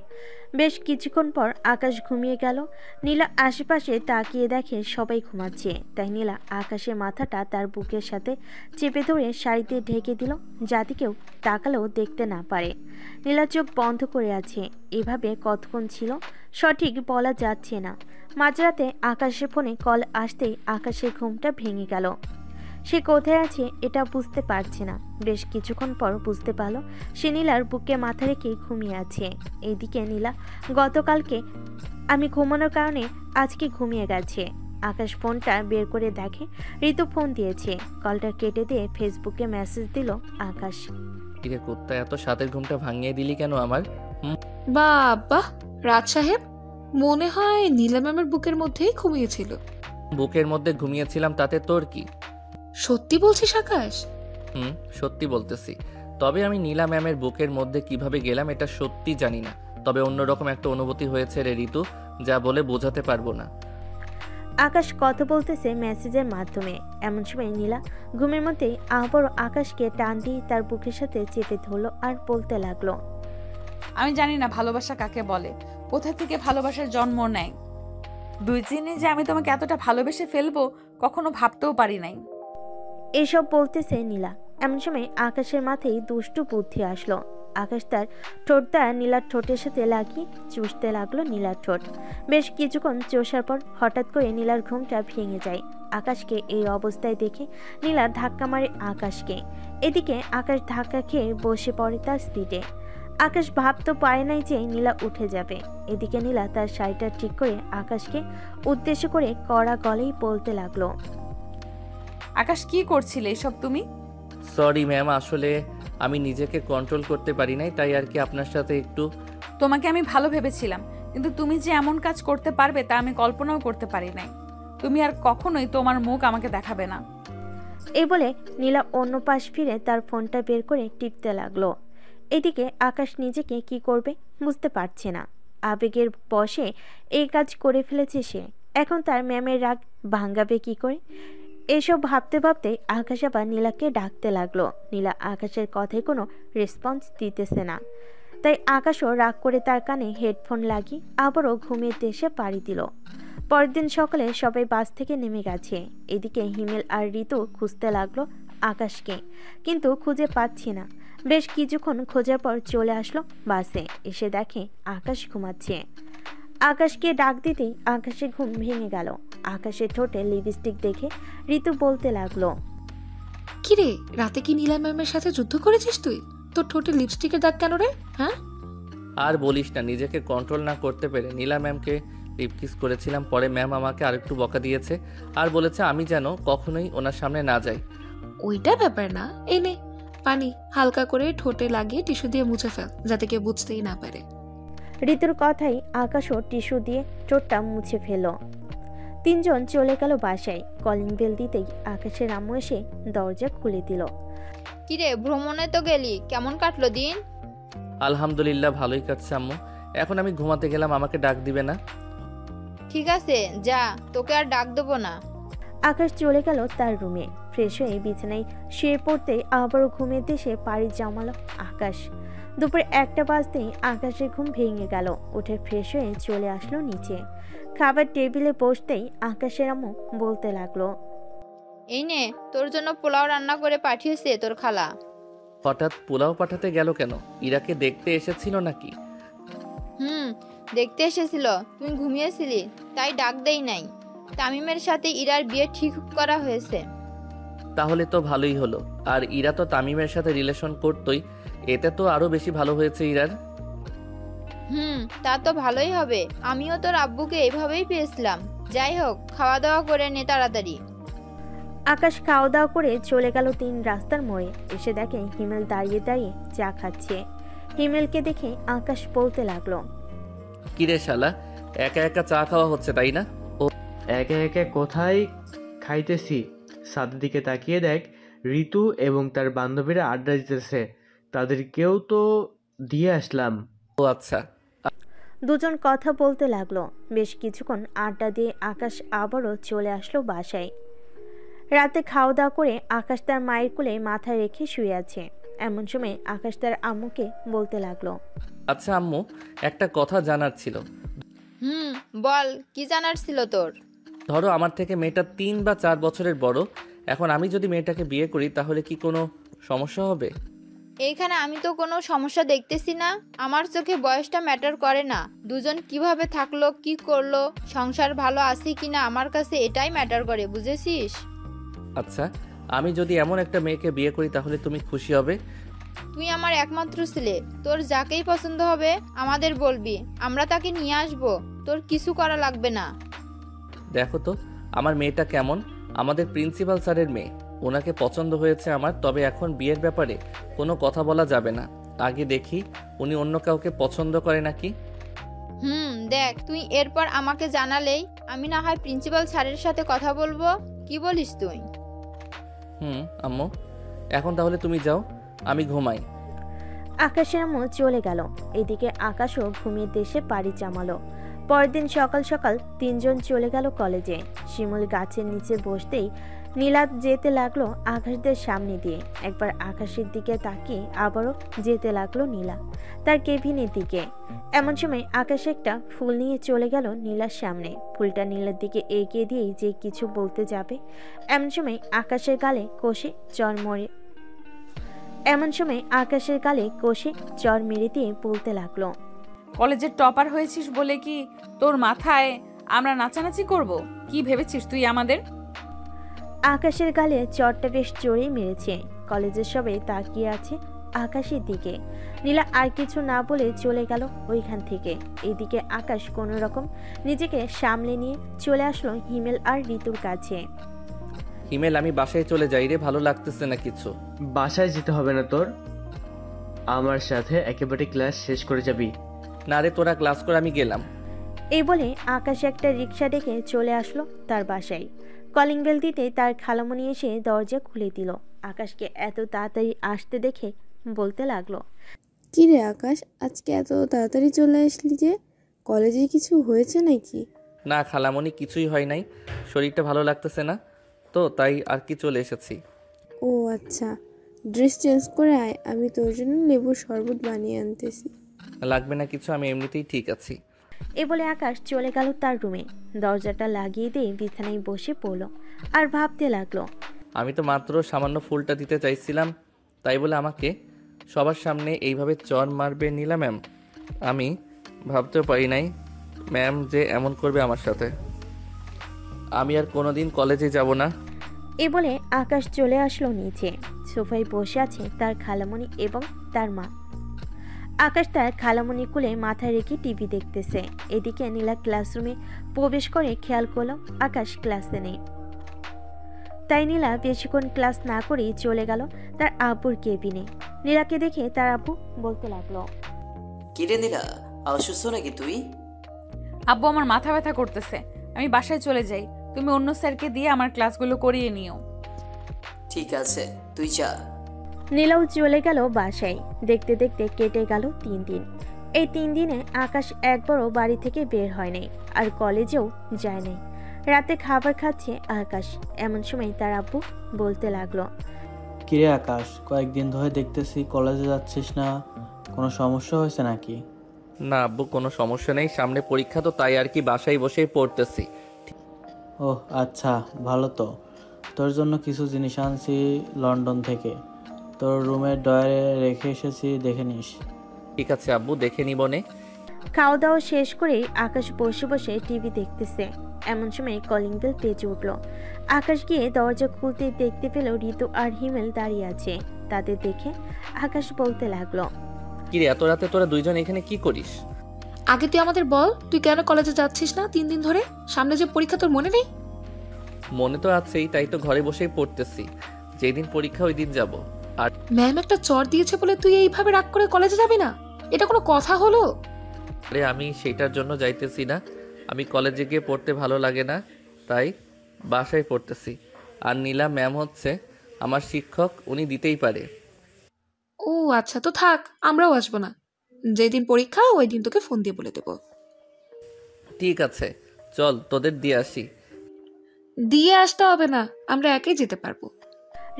A: বেশ কিছুক্ষণ পর আকাশ ঘুমিয়ে গেল। নীলা আশেপাশে তাকিয়ে দেখে সবাই ঘুমাচ্ছে, তাই নীলা আকাশের মাথাটা তার বুকের সাথে চেপে ধরে শাড়িতে ঢেকে দিল, যাতে কেউ তাকালেও দেখতে না পারে। নীলা চোখ বন্ধ করে আছে। এভাবে কতক্ষণ ছিল সঠিক বলা যাচ্ছে না। মাঝরাতে আকাশের ফোনে কল আসতেই আকাশের ঘুমটা ভেঙে গেল। সে কোথায় আছে এটা বুঝতে পারছে না। বেশ কিছুক্ষণ পর বুঝতে পারল সে নীলার বুকে মাথা রেখে ঘুমিয়ে আছে। এইদিকে নীলা গতকালকে আমি ঘুমানোর কারণে আজকে ঘুমিয়ে গেছে। আকাশ ফোনটা বের করে দেখে ঋতু ফোন দিয়েছে। কলটা কেটে দিয়ে ফেসবুকে মেসেজ দিল আকাশ,
B: কিরে কুত্তা, এত সাতের ঘুমটা ভাঙিয়ে দিলি কেন আমার?
E: বাবা, রাজ সাহেব মনে হয় নীলা ম্যামের বুকের মধ্যেই ঘুমিয়েছিল।
B: বুকের মধ্যে ঘুমিয়েছিলাম, তাতে তোর কি?
E: সত্যি বলছিস আকাশ?
B: সত্যি বলতেছি। তবে আমি নীলা ম্যামের বুকের মধ্যে কিভাবে গেলাম এটা সত্যি জানি না, তবে অন্যরকম একটা অনুভূতি হয়েছে রে ঋতু, যা বলে বোঝাতে পারবো না।
A: আকাশ কথা বলতেছে মেসেজের মাধ্যমে। এমন সময় নীলা ঘুমের মধ্যেই আবারও আকাশকে টান দিয়ে তার বুকের সাথে চেপে ধরলো আর বলতে লাগলো,
C: আমি জানি না ভালোবাসা কাকে বলে, কোথা থেকে ভালোবাসার জন্ম নেয়। 2 দিনে যে আমি তোমাকে এতটা ভালোবেসে ফেলবো কখনো ভাবতেও পারি নাই।
A: এসব বলতেছে নীলা। এমন সময় আকাশের মাথায় দুষ্টু বুদ্ধি আসলো। আকাশ তার ঠোঁটটা নীলার ঠোঁটের সাথে লাগিয়ে চুষতে লাগলো নীলার ঠোঁট। বেশ কিছুক্ষণ চষার পর হঠাৎ করে নীলার ঘুমটা ভেঙে যায়। আকাশকে এই অবস্থায় দেখে নীলা ধাক্কা মারে আকাশকে। এদিকে আকাশ ধাক্কা খেয়ে বসে পড়ে তার সিটে। আকাশ ভাবতে পারে নাই যে নীলা উঠে যাবে। এদিকে নীলা তার শাড়িটা ঠিক করে আকাশকে উদ্দেশ্য করে কড়া গলেই বলতে লাগলো,
C: আকাশ কি করছিলে এসব তুমি?
B: সরি ম্যাম, আসলে আমি নিজেকে কন্ট্রোল করতে পারি নাই, তাই আর কি আপনার সাথে একটু।
C: তোমাকে আমি ভালো ভেবেছিলাম, কিন্তু তুমি যে এমন কাজ করতে পারবে তা আমি কল্পনাও করতে পারি নাই। তুমি আর কখনোই তোমার মুখ আমাকে দেখাবে না।
A: এই বলে নীলা অন্য পাশ ফিরে তার ফোনটা বের করে টিপতে লাগলো। এদিকে আকাশ নিজেকে কি করবে বুঝতে পারছে না। আবেগের বশে এই কাজ করে ফেলেছে সে। এখন তার ম্যামের রাগ ভাঙাবে কি করে? এসব ভাবতে ভাবতে আকাশ আবার নীলাকে ডাকতে লাগলো। নীলা আকাশের কথায় কোনো রেসপন্স দিতেছে না, তাই আকাশও রাগ করে তার কানে হেডফোন লাগিয়ে আবারও ঘুমিয়ে দেশে পাড়ি দিল। পরের দিন সকালে সবাই বাস থেকে নেমে গেছে। এদিকে হিমেল আর ঋতু খুঁজতে লাগলো আকাশকে, কিন্তু খুঁজে পাচ্ছি না। বেশ কিছুক্ষণ খোঁজার পর চলে আসলো বাসে, এসে দেখে আকাশ ঘুমাচ্ছে। আকাশকে ডাক দিতেই আকাশের ঘুম ভেঙে গেল। আকাশের ঠোঁটে লিপস্টিক দেখে ঋতু বলতে লাগলো,
E: কিরে, রাতে কি নীলা ম্যামের সাথে যুদ্ধ করেছিস তুই? তোর ঠোঁটে লিপস্টিকের দাগ কেন রে? হ্যাঁ,
B: আর বলিস না, নিজেকে কন্ট্রোল না করতে পেরে নীলা ম্যামকে লিপ কিস করেছিলাম। পরে ম্যাম আমাকে আরেকটু বকা দিয়েছে আর বলেছে আমি যেন কখনোই ওনার সামনে না যাই।
E: ওইটা ব্যাপার না। এই নে পানি, হালকা করে ঠোঁটে লাগিয়ে টিস্যু দিয়ে মুছে ফেল, যাতে কেউ বুঝতেই না পারে।
A: ঋতুর কথাই আকাশও টিস্যু দিয়ে ঠোঁটটা মুছে ফেলল। তিনজন চলে গেল বাসায়। কলিং বেল দিতেই আকাশের আম্মু এসে দরজা খুলে দিল।
H: কিরে, ভ্রমণে তো গেলি, কেমন কাটলো দিন?
B: আলহামদুলিল্লাহ, ভালোই কাটছে আম্মু। এখন আমি ঘুমাতে গেলাম, আমাকে ডাক দিবে না?
H: ঠিক আছে যা, তোকে আর ডাক দেবো না।
A: আকাশ চলে গেল তার রুমে। ফ্রেশ হয়ে বিছানায় শুয়ে পড়তে আবারও ঘুমের দেশে পাড়ি জমালো আকাশ। দুপুর 1টা বাজতেই আকাশের ঘুম ভেঙে গেল। উঠে ফ্রেশ হয়ে চলে আসলো নিচে। খাবার টেবিলে বসতেই আকাশের আম্মু বলতে লাগলো,
H: এই নে, তোর জন্য পোলাও রান্না করে পাঠিয়েছে তোর খালা।
B: হঠাৎ পোলাও পাঠাতে গেল কেন? ইরাকে দেখতে এসেছিল নাকি?
H: দেখতে এসেছিল, তুমি ঘুমিয়েছিলি তাই ডাক দেই নাই। তামিমের সাথে ইরার বিয়ে ঠিক করা হয়েছে।
B: তাহলে তো ভালোই হলো। আর ইরা তো তামিমের সাথে রিলেশন করতোই, এতে তো আরো বেশি ভালো হয়েছে ইরার।
H: তা তো ভালোই হবে। আমিও তোর আব্বুকে এভাবেই পেয়েছিলাম। যাই হোক, খাওয়া দাওয়া করে নে তাড়াতাড়ি।
A: আকাশ খাওয়া দাওয়া করে চলে গেল 3 রাস্তার মোড়ে। এসে দেখে হিমেল দাঁড়িয়ে দাঁড়িয়ে চা খাচ্ছে। হিমেলকে দেখে আকাশ বলতে লাগলো,
B: কিরে শালা, একা একা চা খাওয়া হচ্ছে তাই না?
D: একে একে কোথায় খাইতেছি, ছাদের দিকে তাকিয়ে দেখ ঋতু এবং তার বান্ধবীরা আড্ডা দিতেছে, তাদেরকেও তো দিয়ে আসলাম।
B: ও আচ্ছা।
A: দুজন কথা বলতে লাগলো। বেশ কিছুক্ষণ আড্ডা দিয়ে আকাশ আবারও চলে আসলো বাসায়। রাতে খাওয়া দাওয়া করে আকাশ তার মায়ের কোলে মাথা রেখে শুয়ে আছে। এমন সময় আকাশ তার আম্মুকে বলতে লাগলো,
B: আচ্ছা আম্মু, একটা কথা জানার ছিল।
H: বল, কি জানার ছিল তোর?
B: ধরো আমার থেকে মেয়েটা 3 বা 4 বছরের বড়। এখন আমি যদি মেয়েটাকে বিয়ে করি তাহলে কি কোনো সমস্যা হবে?
H: এইখানে আমি তো কোনো সমস্যা দেখতেছি না। আমার চোখে বয়সটা ম্যাটার করে না। দুজন কিভাবে থাকলো, কি করলো, সংসার ভালো আছে কিনা, আমার কাছে এটাই ম্যাটার করে, বুঝেছিস?
B: আচ্ছা, আমি যদি এমন একটা মেয়েকে বিয়ে করি তাহলে তুমি খুশি হবে?
H: তুই আমার একমাত্র ছেলে, তোর যাকেই পছন্দ হবে আমাদের বলবি, আমরা তাকে নিয়ে আসবো। তোর কিছু করা লাগবে না।
B: দেখো তো আমার মেয়েটা কেমন, আমাদের প্রিন্সিপাল স্যারের মেয়ে। ওনাকে পছন্দ হয়েছে আমার, তবে এখন বিয়ের ব্যাপারে কোনো কথা বলা যাবে না। আগে দেখি উনি অন্য কাউকে পছন্দ করে নাকি।
H: দেখ, তুই এরপর আমাকে জানালেই আমি না হয় প্রিন্সিপাল স্যারের সাথে কথা বলবো। কি বলিস তুই?
B: আম্মু, এখন তাহলে তুমি যাও, আমি ঘুমাই।
A: আকাশের আম্মু চলে গেল। এদিকে আকাশও ঘুমিয়ে দেশে পাড়ি জমালো। পরের দিন সকাল সকাল 3 জন চলে গেল কলেজে। শিমুল গাছের নিচে বসতেই নীলা যেতে লাগলো আকাশদের সামনে দিয়ে। একবার আকাশের দিকে তাকিয়ে আবারও যেতে লাগলো নীলা তার কেবিনের দিকে। এমন সময় আকাশ একটা ফুল নিয়ে চলে গেল নীলার সামনে। ফুলটা নীলার দিকে এগিয়ে দিয়েই যে কিছু বলতে যাবে, এমন সময় আকাশের গালে কষে চর মেরে দিয়ে বলতে লাগলো,
C: কলেজের টপার হয়েছিস বলে কি তোর মাথায় আমরা নাচানাচি করব? কি ভেবেছিস তুই আমাদের?
A: আকাশের গালে চরটা বেশ জোরেই মেরেছে। কলেজের সবাই তাকিয়ে আছে আকাশের দিকে। নীলা আর কিছু না বলে চলে গেল ওইখান থেকে। এদিকে আকাশ কোনো রকম নিজেকে সামলে নিয়ে চলে আসলো হিমেল আর ঋতুর কাছে।
B: হিমেল, আমি বাসায় চলে যাই রে, ভালো লাগতেছে না কিছু।
D: বাসায় যেতে হবে না তোর, আমার সাথে একেবারে ক্লাস শেষ করে যাবি।
B: না রে, তোরা ক্লাস করে, আমি গেলাম।
A: এই বলে আকাশ একটা রিক্সা ডেকে চলে আসলো তার বাসায়। কলিং বেল দিতে তার খালামণি এসে দরজা খুলে দিল। আকাশকে এত তাড়াতাড়ি আসতে দেখে বলতে লাগলো,
I: কি রে আকাশ, আজকে এত তাড়াতাড়ি চলে আসলি যে? কলেজে কিছু হয়েছে নাকি?
B: না খালামণি, কিছুই হয় নাই, শরীরটা ভালো লাগতেছে না। তো তাই আর কি চলে এসেছি।
I: ও আচ্ছা, ড্রেস চেঞ্জ করে আয়, আমি তোর জন্য লেবুর শরবত বানিয়ে আনতেছি।
B: লাগবে না কিছু, আমি এমনিতেই ঠিক আছি।
A: এ বলে আকাশ চলে গেল তার রুমে। দরজাটা লাগিয়ে দিয়ে বিছানায় বসে পড়ল আর ভাবতে লাগলো।
B: আমি তো মাত্র সামান্য ফুলটা দিতে চাইছিলাম, তাই বলে আমাকে সবার সামনে এইভাবে চর মারবে নীলা ম্যাম। আমি ভাবতেও পারি নাই ম্যাম যে এমন করবে আমার সাথে। আমি আর কোনোদিন কলেজে যাব না।
A: এ বলে আকাশ চলে আসলো নিচে। সোফায় বসে আছে তার খালামণি এবং তার মা। আকাশ তার খালামণি কোলে মাথা রেখে টিভি দেখতেছে। এদিকে নীলা ক্লাসরুমে প্রবেশ করে খেয়াল করলো আকাশ ক্লাসে নেই। তাই নীলা বেশিক্ষণ ক্লাস না করেই চলে গেল তার আব্বুর কেবিনে। নীলাকে দেখে তার আব্বু বলতে লাগলো,
G: কিরে নীলা, অসুস্থ নাকি তুই?
C: আব্বু, আমার মাথা ব্যথা করতেছে, আমি বাসায় চলে যাই। তুমি অন্য স্যারকে দিয়ে আমার ক্লাসগুলো করিয়ে নিও।
G: ঠিক আছে, তুই যা।
A: নীলাও চলে গেল বাসায়। দেখতে দেখতে কেটে গেল 3 দিন। এই 3 দিনে আকাশ একবারও বাড়ি থেকে বের হয় নাই, আর কলেজেও যায় নাই। রাতে খাবার খাচ্ছে আকাশ। এমন সময় তার আব্বু বলতে লাগলো,
K: কিরে আকাশ, কয়েকদিন ধরে দেখতেছি কলেজে যাচ্ছিস না, কোনো সমস্যা হয়েছে নাকি?
B: না আব্বু, কোনো সমস্যা নেই, সামনে পরীক্ষা তো তাই আর কি বাসায় বসেই পড়তেছি।
K: ওহ আচ্ছা, ভালো তো। তোর জন্য কিছু জিনিস আনছি লন্ডন থেকে, তোর রুমের ডয়ারে রেখে এসেছি, দেখে নিস।
B: ঠিক আছে আব্বু, দেখে নিব নে।
A: খাওয়া দাওয়া শেষ করে আকাশ বসে বসে টিভি দেখতেছে। এমন সময় কলিং বেল বেজে উঠল। আকাশ গিয়ে দরজা খুলতে দেখতে পেল ঋতু আর হিমেল দাঁড়িয়ে আছে। তাদের দেখে আকাশ বলতে লাগলো,
B: কিরে এত রাতে তোরা দুইজন এখানে কি করিস?
E: আগে তুই আমাদের বল, তুই কেন কলেজে যাচ্ছিস না 3 দিন ধরে? সামনে যে পরীক্ষা, তোর মনে নেই?
B: মনে তো আছেই, তাই তো ঘরে বসেই পড়তেছি। যেই দিন পরীক্ষা ওই দিন যাব। আর
E: ম্যাম একটা চর দিয়েছে বলে তুই এইভাবে রাগ করে কলেজে যাবি না? এটা কোনো কথা হলো?
B: আরে আমি সেইটার জন্য যাইতেছি না, আমি কলেজে গিয়ে পড়তে ভালো লাগে না, তাই বাসায় পড়তেছি। আর নীলা ম্যাম হচ্ছে আমার শিক্ষক, উনি দিতেই পারে।
E: ও আচ্ছা, তো থাক, আমরাও আসবো না। যেদিন পরীক্ষা ওই দিন তোকে ফোন দিয়ে বলে দেবো।
B: ঠিক আছে, চল তোদের দিয়ে আসি।
E: দিয়ে আসতে হবে না, আমরা একাই যেতে পারবো।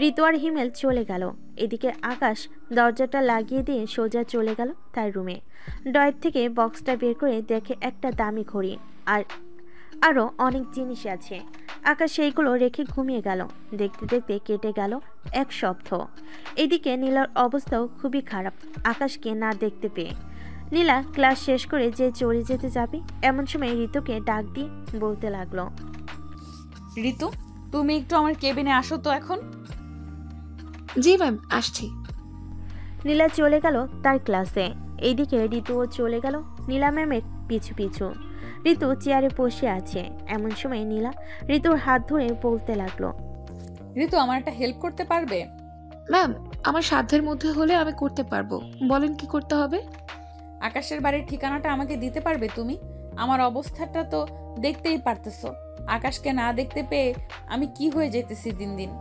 A: ঋতু আর হিমেল চলে গেল। এদিকে আকাশ দরজাটা লাগিয়ে দিয়ে সোজা চলে গেল তার রুমে। ডয়ের থেকে বক্সটা বের করে দেখে একটা দামি ঘড়ি আর আরও অনেক জিনিস আছে। আকাশ সেইগুলো রেখে ঘুমিয়ে গেল। দেখতে দেখতে কেটে গেল 1 সপ্তাহ। এদিকে নীলার অবস্থাও খুবই খারাপ আকাশকে না দেখতে পেয়ে। নীলা ক্লাস শেষ করে যে চলে যেতে যাবে, এমন সময় ঋতুকে ডাক দিয়ে বলতে লাগলো,
C: ঋতু, তুমি একটু আমার কেবিনে আসো তো এখন।
E: জি ম্যাম, আসছি।
A: নীলা চলে গেল তার ক্লাসে। এইদিকে ঋতুও চলে গেল নীলা ম্যামের পিছু পিছু। ঋতু চেয়ারে বসে আছে। এমন সময় নীলা ঋতুর হাত ধরে বলতে লাগলো,
C: ঋতু, আমার একটা হেল্প করতে পারবে?
E: ম্যাম, আমার সাধ্যের মধ্যে হলে আমি করতে পারবো, বলেন কি করতে হবে?
C: আকাশের বাড়ির ঠিকানাটা আমাকে দিতে পারবে তুমি? আমার অবস্থাটা তো দেখতেই পারতেছো, আকাশকে না দেখতে পেয়ে আমি কি হয়ে যেতেছি দিন দিন।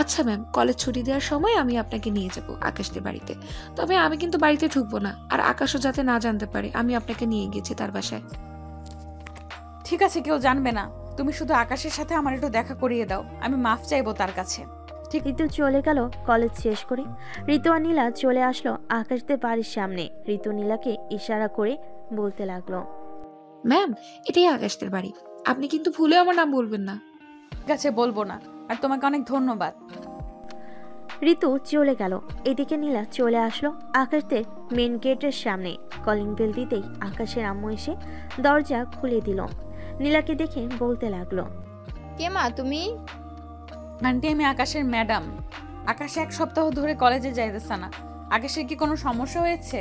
E: আচ্ছা ম্যাম, কলেজ ছুটি দেওয়ার সময় আমি আপনাকে নিয়ে যাব আকাশদের বাড়িতে। তবে আমি কিন্তু বাড়িতে ঢুকবো না, আর আকাশও যাতে না জানতে পারে আমি আপনাকে নিয়ে গেছি তার বাসায়।
C: ঠিক আছে, কেউ জানবে না। তুমি শুধু আকাশের সাথে আমার একটু দেখা করিয়ে দাও, আমি মাফ চাইবো তার কাছে।
A: ঋতু চলে গেল কলেজ শেষ করে। ঋতু আর নীলা চলে আসলো আকাশদের বাড়ির সামনে। ঋতু নীলাকে ইশারা করে বলতে লাগলো,
E: ম্যাম, এটাই আকাশদের বাড়ি, আপনি কিন্তু ভুলে আমার নাম বলবেন না।
C: ঠিক আছে, বলবো না, আর তোমাকে অনেক ধন্যবাদ।
A: ঋতু চলে গেল। এদিকে নীলা চলে আসলো আকাশদের মেন গেটের সামনে। কলিং বেল দিতেই আকাশের আম্মু এসে দরজা খুলে দিল। নীলাকে দেখে বলতে লাগলো,
H: কে মা তুমি?
C: আন্টি, আমি আকাশের ম্যাডাম। আকাশ 1 সপ্তাহ ধরে কলেজে যাইতেছে না। আকাশের কি কোনো সমস্যা হয়েছে?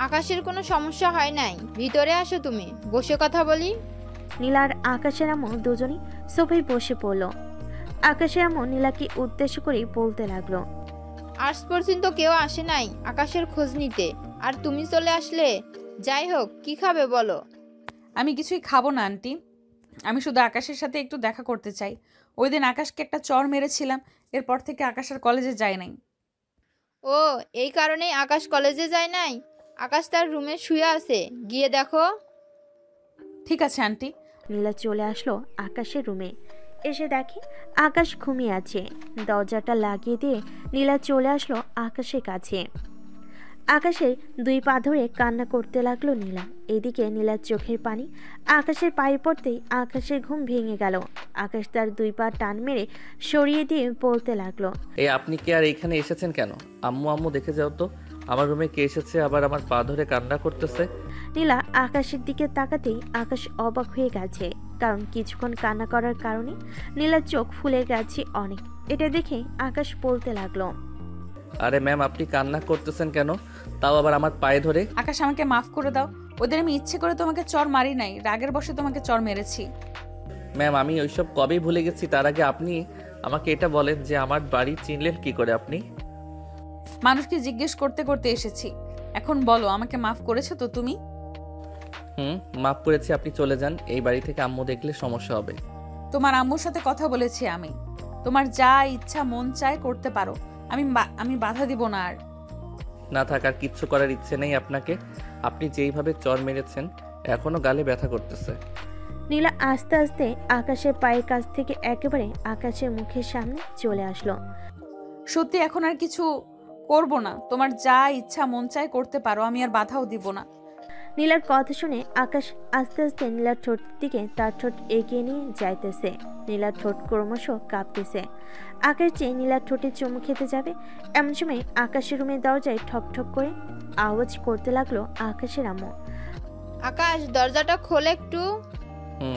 H: আকাশের কোনো সমস্যা হয় নাই, ভিতরে আসো, তুমি বসে কথা বলি।
A: নীলা আর আকাশের আম্মু দুজনই সোফায় বসে পড়ল। আকাশের আম্মু নীলাকে উদ্দেশ্য করে বলতে লাগলো,
H: আজ পর্যন্ত কেউ আসে নাই আকাশের খোঁজ নিতে, আর তুমি চলে আসলে। যাই হোক, কি খাবে বলো?
C: আমি কিছুই খাবো না আন্টি, আমি শুধু আকাশের সাথে একটু দেখা করতে চাই। ওই দিন আকাশকে একটা চর মেরেছিলাম, এরপর থেকে আকাশ আর কলেজে যায় নাই।
H: ও, এই কারণেই আকাশ কলেজে যায় নাই? আকাশ তার রুমে শুয়ে আছে, গিয়ে দেখো।
C: ঠিক আছে আন্টি।
A: নীলা চলে আসলো আকাশের রুমে। এসে দেখে আকাশ ঘুমিয়ে আছে। দরজাটা লাগিয়ে দিয়ে নীলা চলে আসলো আকাশের কাছে। আকাশের দুই পা ধরে কান্না করতে লাগলো নীলা। এদিকে নীলার চোখের পানি আকাশের পায়ে পড়তেই আকাশের ঘুম ভেঙে গেল। আকাশ তার দুই পা টান মেরে সরিয়ে দিয়ে বলতে লাগলো,
B: এই আপনি কি আর এখানে এসেছেন কেন? আম্মু আম্মু দেখে যাও তো, আমার রুমে কে এসেছে আবার আমার পা ধরে কান্না করতেছে।
A: নীলা আকাশের দিকে তাকাতেই আকাশ অবাক হয়ে গেছে, কারণ কিছুক্ষণ কান্না করার কারণে নীলার চোখ ফুলে গেছে অনেক। এটা দেখে আকাশ বলতে লাগলো,
B: আরে ম্যাম, আপনি কান্না করতেছেন কেন, তাও আবার আমার পায়ে ধরে?
C: আকাশ, আমাকে মাফ করে দাও। ওদের আমি ইচ্ছে করে তোমাকে চর মারি নাই, রাগের বশে তোমাকে চর মেরেছি।
B: ম্যাম, আমি ওইসব কবেই ভুলে গেছি। তার আগে আপনি আমাকে এটা বলেন যে আমার বাড়ি চিনলেন কি করে আপনি?
C: মানুষকে জিজ্ঞেস করতে করতে এসেছি। এখন বলো, আমাকে মাফ করেছো তো তুমি?
B: মাফ করেছি, আপনি চলে যান। এই বাড়ি থেকে আম্মু দেখলে সমস্যা হবে।
C: তোমার আম্মুর সাথে কথা বলেছি আমি। তোমার যা ইচ্ছা মন চায় করতে পারো, আমি বাধা দিব না। আর
B: না থাকার কিচ্ছু করার ইচ্ছে নেই আপনাকে। আপনি যেইভাবে চর মেরেছেন এখনো গালে ব্যথা করতেছে।
A: নীলা আস্তে আস্তে আকাশের পায়ের কাছ থেকে একেবারে আকাশের মুখের সামনে চলে আসলো।
C: সত্যি এখন আর কিছু করব না। তোমার যা ইচ্ছা মন চায় করতে পারো, আমি আর বাধাও দিব না।
A: নীলার কথা শুনে আকাশ আস্তে আস্তে নীলার ঠোঁট দিকে তার ঠোঁট এগিয়ে নিয়ে যাইতেছে। নীলার ঠোঁট ক্রমশ কাঁপতেছে। আকাশ চেয়ে নীলার ঠোঁটে চুমু খেতে যাবে, এমন সময় আকাশের রুমের দরজায় ঠক ঠক করে আওয়াজ করতে লাগলো আকাশের আম্মু।
H: আকাশ, দরজাটা খোলে একটু।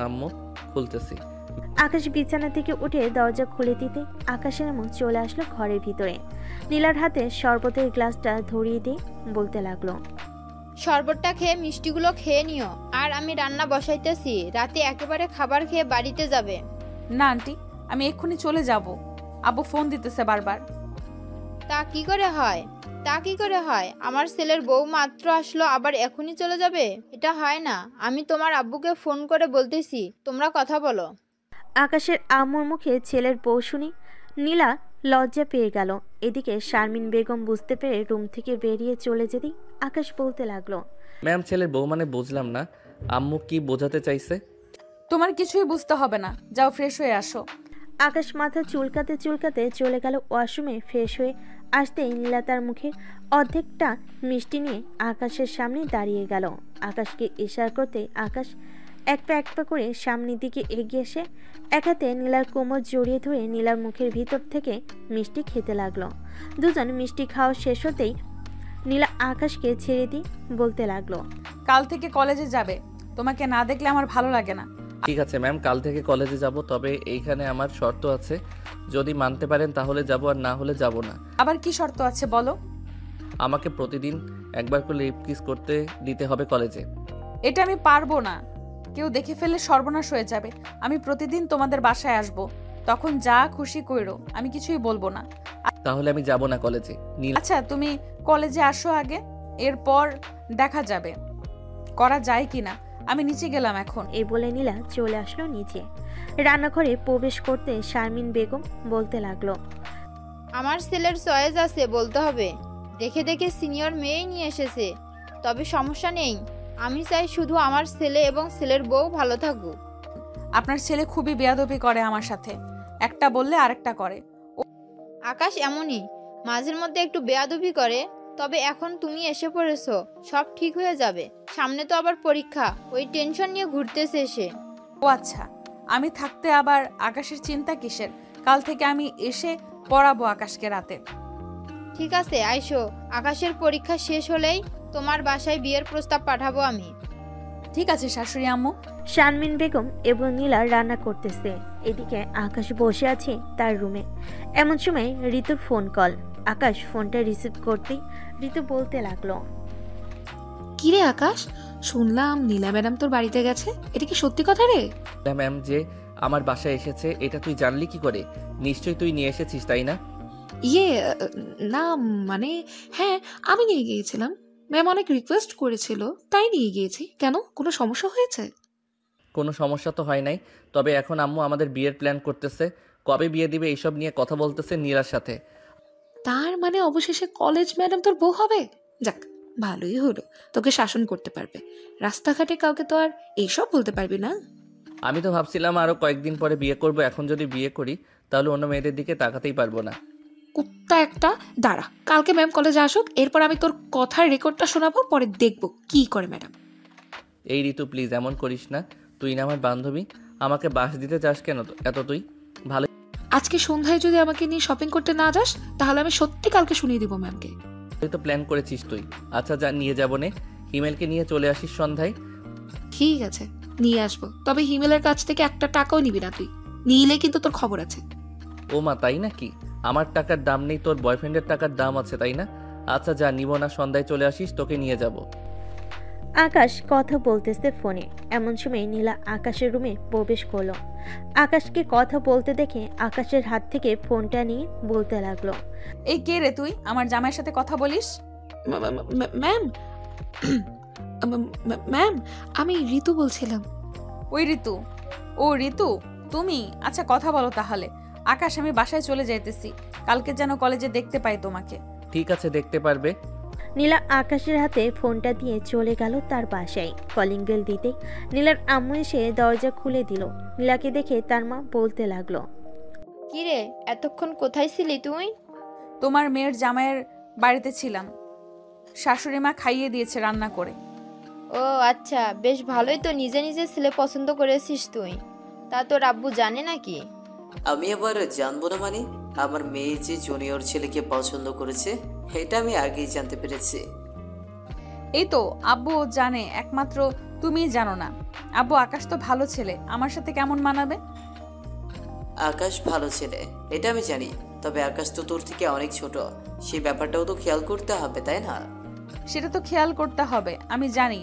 B: আম্মু, খুলতেছি।
A: আকাশ বিছানা থেকে উঠে দরজা খুলে দিতে আকাশের আম্মু চলে আসলো ঘরের ভিতরে। নীলার হাতে শরবতের গ্লাসটা ধরিয়ে দিয়ে বলতে লাগলো,
H: শরবতটা খেয়ে মিষ্টিগুলো খেয়ে নিও। আর আমি রান্না বসাইতেছি, রাতে একেবারে খাবার খেয়ে বাড়িতে যাবে।
C: না আন্টি, আমি এক্ষুনি চলে যাব। আব্বু ফোন দিতেছে বারবার।
H: তা কি করে হয়? আমার ছেলের বউ মাত্র আসলো, আবার এখনই চলে যাবে? এটা হয় না। আমি তোমার আব্বুকে ফোন করে বলতেছি, তোমরা কথা বলো।
A: আকাশের আম্মুর মুখে ছেলের বউ শুনি নীলা লজ্জা পেয়ে গেল। এদিকে শারমিন বেগম বুঝতে পেরে রুম থেকে বেরিয়ে চলে যেতেই আকাশ বলতে লাগলো,
B: ম্যাম, ছেলের বউ মানে বুঝলাম না, আম্মু কি বোঝাতে চাইছে?
C: তোমার কিছুই বুঝতে হবে না, যাও ফ্রেশ হয়ে আসো।
A: আকাশ মাথা চুলকাতে চুলকাতে চলে গেল ওয়াশরুমে। ফ্রেশ হয়ে আসতেই নীলা তার মুখের অর্ধেকটা মিষ্টি নিয়ে আকাশের সামনে দাঁড়িয়ে গেল। আকাশকে ইশারা করতে আকাশ এক পা করে সামনের দিকে এগিয়ে এসে এক হাতে নীলার কোমর জড়িয়ে ধরে নীলার মুখের ভিতর থেকে মিষ্টি খেতে লাগলো। দুজন মিষ্টি খাওয়া শেষ হতেই নীলা আকাশকে ছেড়ে দিয়ে বলতে লাগলো,
C: কাল থেকে কলেজে যাবে। তোমাকে না দেখলে আমার ভালো লাগে না।
B: ঠিক আছে ম্যাম, কাল থেকে কলেজে যাব, তবে এইখানে আমার শর্ত আছে। যদি মানতে পারেন তাহলে যাব, আর না হলে যাব না।
C: আবার কি শর্ত আছে বলো?
B: আমাকে প্রতিদিন একবার করে লিপ কিস করতে দিতে হবে কলেজে।
C: এটা আমি পারবো না, কেউ দেখে ফেললে সর্বনাশ হয়ে যাবে। আমি প্রতিদিন তোমাদের বাসায় আসব, তখন যা খুশি কইরো, আমি কিছুই বলবো না।
B: তাহলে আমি যাব না কলেজে।
C: আচ্ছা, তুমি কলেজে আসো আগে, এরপর দেখা যাবে করা যায় কিনা। আমি নিচে গেলাম এখন।
A: এই বলে নীলা চলে আসলো নিচে। রান্নাঘরে প্রবেশ করতে শারমিন বেগম বলতে লাগলো,
H: আমার ছেলের চয়েস আছে বলতে হবে। দেখে দেখে সিনিয়র মেয়েই নিয়ে এসেছে, তবে সমস্যা নেই। আমি চাই শুধু আমার ছেলে এবং ছেলের বউ ভালো থাকুক।
C: আপনার ছেলে খুবই বেয়াদবি করে আমার সাথে, একটা বললে আরেকটা করে।
H: আকাশ এমনই, মাঝের মধ্যে একটু বেয়াদবি করে। তবে এখন তুমি এসে পড়েছো, সব ঠিক হয়ে যাবে। সামনে তো আবার পরীক্ষা, ওই টেনশন নিয়ে ঘুরতেছে সে।
C: ও আচ্ছা, আমি থাকতে আবার আকাশের চিন্তা কিসের? কাল থেকে আমি এসে পড়াবো আকাশকে রাতে।
H: ঠিক আছে, আইসো। আকাশের পরীক্ষা শেষ হলেই তোমার বাসায় বিয়ের প্রস্তাব পাঠাবো আমি।
C: ঠিক আছে শাশুড়ি আম্মু।
A: শারমিন বেগম এবং নীলা রান্না করতেছে, এদিকে আকাশ বসে আছে তার রুমে। এমন সময় ঋতুর ফোন কল। আকাশ ফোনটা রিসিভ করতেই ঋতু বলতে লাগলো,
E: কিরে আকাশ, শুনলাম নীলা ম্যাডাম তোর বাড়িতে গেছে, এটা কি সত্যি কথা রে?
B: ম্যাম, যে আমার বাসায় এসেছে এটা তুই জানলি কি করে? নিশ্চয়ই তুই নিয়ে এসেছিস, তাই না?
E: ইয়ে না, মানে হ্যাঁ, আমি নিয়ে গিয়েছিলাম। ম্যাম অনেক রিকোয়েস্ট করেছিল, তাই নিয়ে গিয়েছি। কেন, কোনো সমস্যা হয়েছে?
B: কোনো সমস্যা তো হয় নাই, তবে এখন আম্মু আমাদের বিয়ের প্ল্যান করতেছে। কবে বিয়ে দিবে এইসব নিয়ে কথা বলতেছে নীলার সাথে।
E: তার মানে অবশেষে কলেজ ম্যাডাম তোর বউ হবে? যাক, ভালোই হলো, তোকে শাসন করতে পারবে। রাস্তাঘাটে কাউকে তো আর এইসব বলতে পারবি না।
B: আমি তো ভাবছিলাম আরও কয়েকদিন পরে বিয়ে করব। এখন যদি বিয়ে করি তাহলে অন্য মেয়েদের দিকে তাকাতেই পারবো না।
E: কুত্তা একটা, দাঁড়া, কালকে ম্যাম কলেজে আসুক, এরপর আমি তোর কথার রেকর্ডটা শোনাবো, পরে দেখবো কি করে ম্যাডাম।
B: এই ঋতু প্লিজ এমন করিস না। তুই না আমার বান্ধবী, আমাকে বাস দিতে চাস কেন এত তুই? ভালো
E: আজকে সন্ধ্যায় যদি আমাকে নিয়ে শপিং করতে না যাস তাহলে আমি সত্যি কালকে শুনিয়ে দিব ম্যামকে।
B: তো প্ল্যান করেছিস তুই। আচ্ছা যা, নিয়ে যাবো নে। হিমেলকে নিয়ে চলে আসিস সন্ধ্যায়।
E: ঠিক আছে, নিয়ে আসবো, তবে হিমেলের কাছ থেকে একটা টাকাও নিবি না তুই। নিলে কিন্তু তোর খবর আছে।
B: ও মা, তাই নাকি? আমার টাকার দাম নেই, তোর বয়ফ্রেন্ডের টাকার দাম আছে তাই না? আচ্ছা যা, নিব না, সন্ধ্যায় চলে আসিস, তোকে নিয়ে যাব।
A: আকাশ কথা বলতেছে ফোনে। এমন সময় নীলা আকাশের রুমে প্রবেশ করলো। আকাশকে কথা বলতে দেখে আকাশের হাত থেকে ফোনটা নিয়ে বলতে লাগলো,
C: এই কে রে তুই? আমার জামাইয়ের সাথে কথা বলিস?
E: ম্যাম, ম্যাম, আমি ঋতু বলছিলাম।
C: ওই ঋতু? ও ঋতু তুমি? আচ্ছা কথা বলো তাহলে। আকাশ, আমি বাসায় চলে যাইতেছি, কালকে যেন কলেজে দেখতে পাই তোমাকে।
B: ঠিক আছে, দেখতে পারবে।
A: নীলা আকাশের হাতে ফোনটা দিয়ে চলে গেল তার বাসায়। কলিং বেল দিতে নীলার আম্মু এসে দরজা খুলে দিল। নীলাকে দেখে তার মা বলতে লাগলো,
H: কিরে এতক্ষণ কোথায় ছিলি তুই?
C: তোমার মেয়ের জামাইয়ের বাড়িতে ছিলাম, শাশুড়ি মা খাইয়ে দিয়েছে রান্না করে।
H: ও আচ্ছা, বেশ ভালোই তো, নিজে নিজে ছেলে পছন্দ করেছিস তুই। তা তোর আব্বু জানে নাকি?
G: আমি আবার জানবো না মানে? আমার মেয়ে যে জুনিয়র ছেলেকে পছন্দ করেছে এটা আমি আগেই জানতে পেরেছি।
C: এই তো আব্বু জানে, একমাত্র তুমিই জানো না। আব্বু, আকাশ তো ভালো ছেলে, আমার সাথে কেমন মানাবে?
G: আকাশ ভালো ছেলে এটা আমি জানি, তবে আকাশ তো তোর থেকে অনেক ছোট, সেই ব্যাপারটাও তো খেয়াল করতে হবে তাই না?
C: সেটা তো খেয়াল করতে হবে, আমি জানি।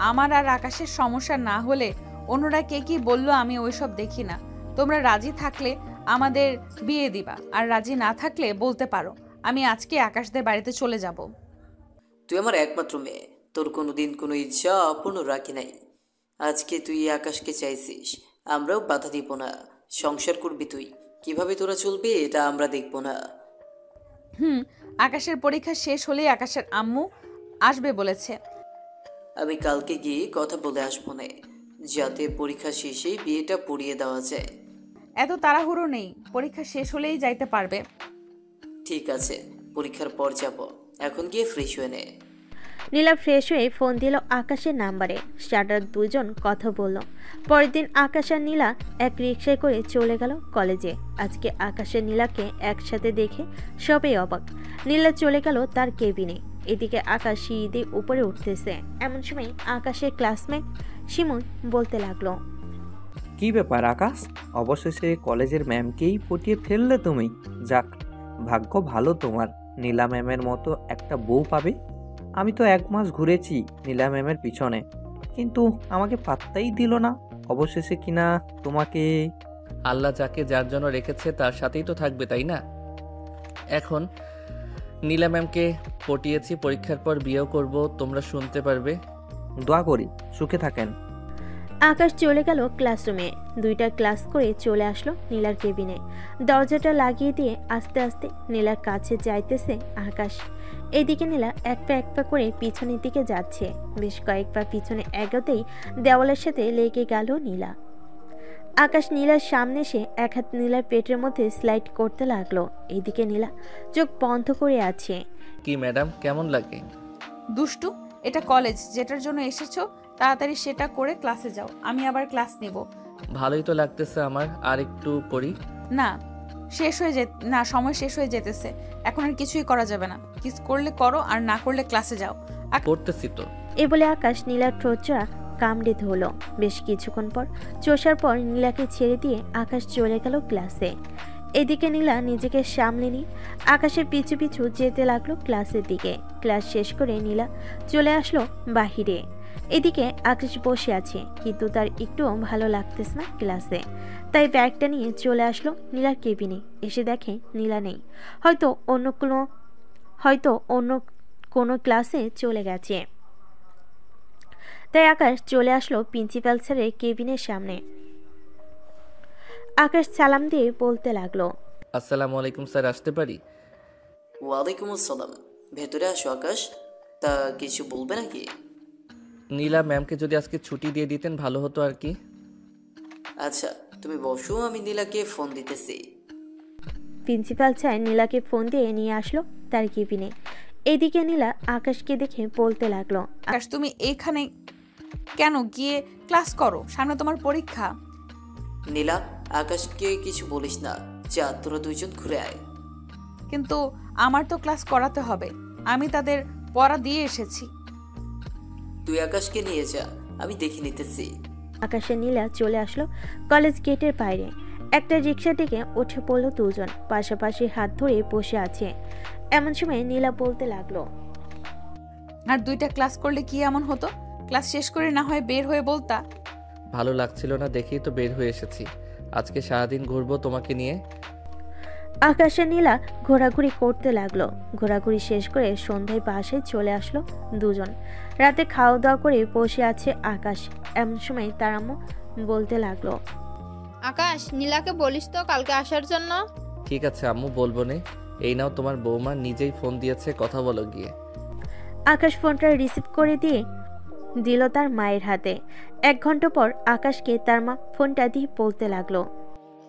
C: আমার আর আকাশের সমস্যা না হলে অন্যরা কে কি বললো আমি ওইসব দেখি না। তোমরা রাজি থাকলে আমাদের বিয়ে দিবা, আর রাজি না থাকলে বলতে পারো, আমি আজকে আকাশদের বাড়িতে চলে যাব।
G: তুই আমার একমাত্র মেয়ে, তোর কোনোদিন কোনো ইচ্ছা অপূর্ণ রাখি নাই। আজকে তুই আকাশকে চাইছিস, আমরাও বাধা দিব না। সংসার করবি তুই, কিভাবে তোরা চলবি এটা আমরা দেখবো না।
C: আকাশের পরীক্ষা শেষ হলেই আকাশের আম্মু আসবে বলেছে।
G: আমি কালকে গিয়ে কথা বলে আসবো না, যাতে পরীক্ষা শেষেই বিয়েটা পড়িয়ে দেওয়া যায়।
C: এত তাড়াহুড়ো নেই, পরীক্ষা শেষ হলেই যাইতে পারবে।
G: ঠিক আছে, পরীক্ষার পর যাব, এখন গিয়ে ফ্রেশ হয়ে নে।
A: নীলা ফ্রেশ হয়ে ফোন দিল আকাশের নাম্বারে। স্টার্টার দুজন কথা বলল। পরের দিন আকাশ আর নীলা এক রিকশায় করে চলে গেল কলেজে। আজকে আকাশের নীলাকে একসাথে দেখে সবাই অবাক। নীলা চলে গেল তার কেবিনে। এদিকে আকাশ সিঁড়ি দিয়ে উপরে উঠতেছে। এমন সময় আকাশের ক্লাসমেট শিমুল বলতে লাগলো,
L: কি ব্যাপার আকাশ, অবশেষে কলেজের ম্যামকেই পটিয়ে ফেললে তুমি। যাক, ভাগ্য ভালো তোমার, নীলা ম্যামের মতো একটা বউ পাবে। আমি তো 1 মাস ঘুরেছি নীলা ম্যামের পিছনে, কিন্তু আমাকে পাত্তাই দিল না। অবশেষে কিনা তোমাকে।
B: আল্লাহ যাকে যার জন্য রেখেছে তার সাথেই তো থাকবে তাই না? এখন নীলা ম্যামকে পটিয়েছি, পরীক্ষার পর বিয়েও করব, তোমরা শুনতে পারবে।
L: দোয়া করি সুখে থাকেন।
A: আকাশ চলে গেল ক্লাসরুমে। 2টা ক্লাস করে চলে আসলো নীলার কেবিনে। দরজাটা লাগিয়ে দিয়ে আস্তে আস্তে নীলার কাছে যাইতেছে আকাশ। এদিকে নীলা এক পা করে পিছনের দিকে যাচ্ছে। বেশ কয়েক পা পিছনে এগোতেই দেওয়ালের সাথে লেগে গেল নীলা। আকাশ নীলার সামনে এসে এক হাত নীলার পেটের মধ্যে স্লাইড করতে লাগলো। এদিকে নীলা চোখ বন্ধ করে আছে।
B: কি ম্যাডাম, কেমন লাগে?
C: দুষ্টু, এটা কলেজ, যেটার জন্য এসেছো তাড়াতাড়ি সেটা করে ক্লাসে যাও, আমি আবার ক্লাস নেব।
B: ভালোই তো লাগতেছে আমার, আর একটু করি।
C: না, সময় শেষ হয়ে যেতেছে, এখন আর কিছুই করা যাবে না। কিস করলে করো, আর না করলে ক্লাসে যাও।
B: করতেছি তো।
A: এ বলে আকাশ নীলার ঠোঁটটা কামড়ে ধরলো। বেশ কিছুক্ষণ পর চষার পর নীলাকে ছেড়ে দিয়ে আকাশ চলে গেল ক্লাসে। এদিকে নীলা নিজেকে সামলে নিয়ে আকাশের পিছু পিছু যেতে লাগলো ক্লাসের দিকে। ক্লাস শেষ করে নীলা চলে আসলো বাহিরে। এদিকে আকাশ বসে আছে, কিন্তু তার একটুও ভালো লাগতেছে না ক্লাসে। তাই ব্যাগটা নিয়ে চলে আসলো নীলার কেবিনে। এসে দেখে নীলা নেই, হয়তো অন্য কোনো ক্লাসে চলে গেছে। তাই আকাশ চলে আসলো প্রিন্সিপাল স্যারের কেবিনের সামনে। আকাশ সালাম দিয়ে বলতে লাগলো,
B: আসসালামু আলাইকুম স্যার, আসতে পারি?
G: ওয়ালাইকুম আসসালাম, ভেতরে আসো আকাশ। তা কিছু বলবে নাকি?
B: নীলা ম্যামকে যদি আজকে ছুটি দিয়ে দিতেন ভালো হতো আর কি।
G: আচ্ছা তুমি বসো, আমি নীলাকে ফোন দিতেছি।
A: প্রিন্সিপাল স্যার নীলাকে ফোন দিয়ে নিয়ে আসলো তার কেবিনে। এদিকে নীলা আকাশকে দেখে বলতে লাগলো,
C: আকাশ তুমি এইখানে কেন? গিয়ে ক্লাস করো, সামনে তোমার পরীক্ষা।
G: নীলা, আকাশকে কিছু বলিস না, যা তোরা দুইজন ঘুরে আয়।
C: কিন্তু আমার তো ক্লাস করাতে হবে, আমি তাদের পড়া দিয়ে এসেছি।
G: তুই আকাশকে নিয়ে যা, আমি দেখে নিতেছি।
A: আকাশে নীলা চলে আসলো কলেজ গেটের বাইরে। একটা রিক্সা থেকে উঠে পড়লো দুজন, পাশাপাশি হাত ধরে বসে আছে। এমন সময় নীলা বলতে লাগলো,
C: আর 2টা ক্লাস করলে কি এমন হতো? ক্লাস শেষ করে না হয় বের হয়ে বলতা।
B: ভালো লাগছিল না দেখেই তো বের হয়ে এসেছি। আজকে সারাদিন ঘুরবো তোমাকে নিয়ে।
A: আকাশে নীলা ঘোরাঘুরি করতে লাগলো। ঘোরাঘুরি শেষ করে সন্ধ্যায় বাসায় চলে আসলো দুজন। রাতে খাওয়া দাওয়া করে বসে আছে আকাশ। এমন সময় তার আম্মু বলতে লাগলো,
H: আকাশ, নীলাকে বলিস তো কালকে আসার জন্য।
B: ঠিক আছে আম্মু, বলবো নে। এই নাও তোমার বৌমা নিজেই ফোন দিয়েছে, কথা বলো গিয়ে।
A: আকাশ ফোনটা রিসিভ করে দিয়ে দিল তার মায়ের হাতে। 1 ঘন্টা পর আকাশকে তার মা ফোনটা দিয়ে বলতে লাগলো,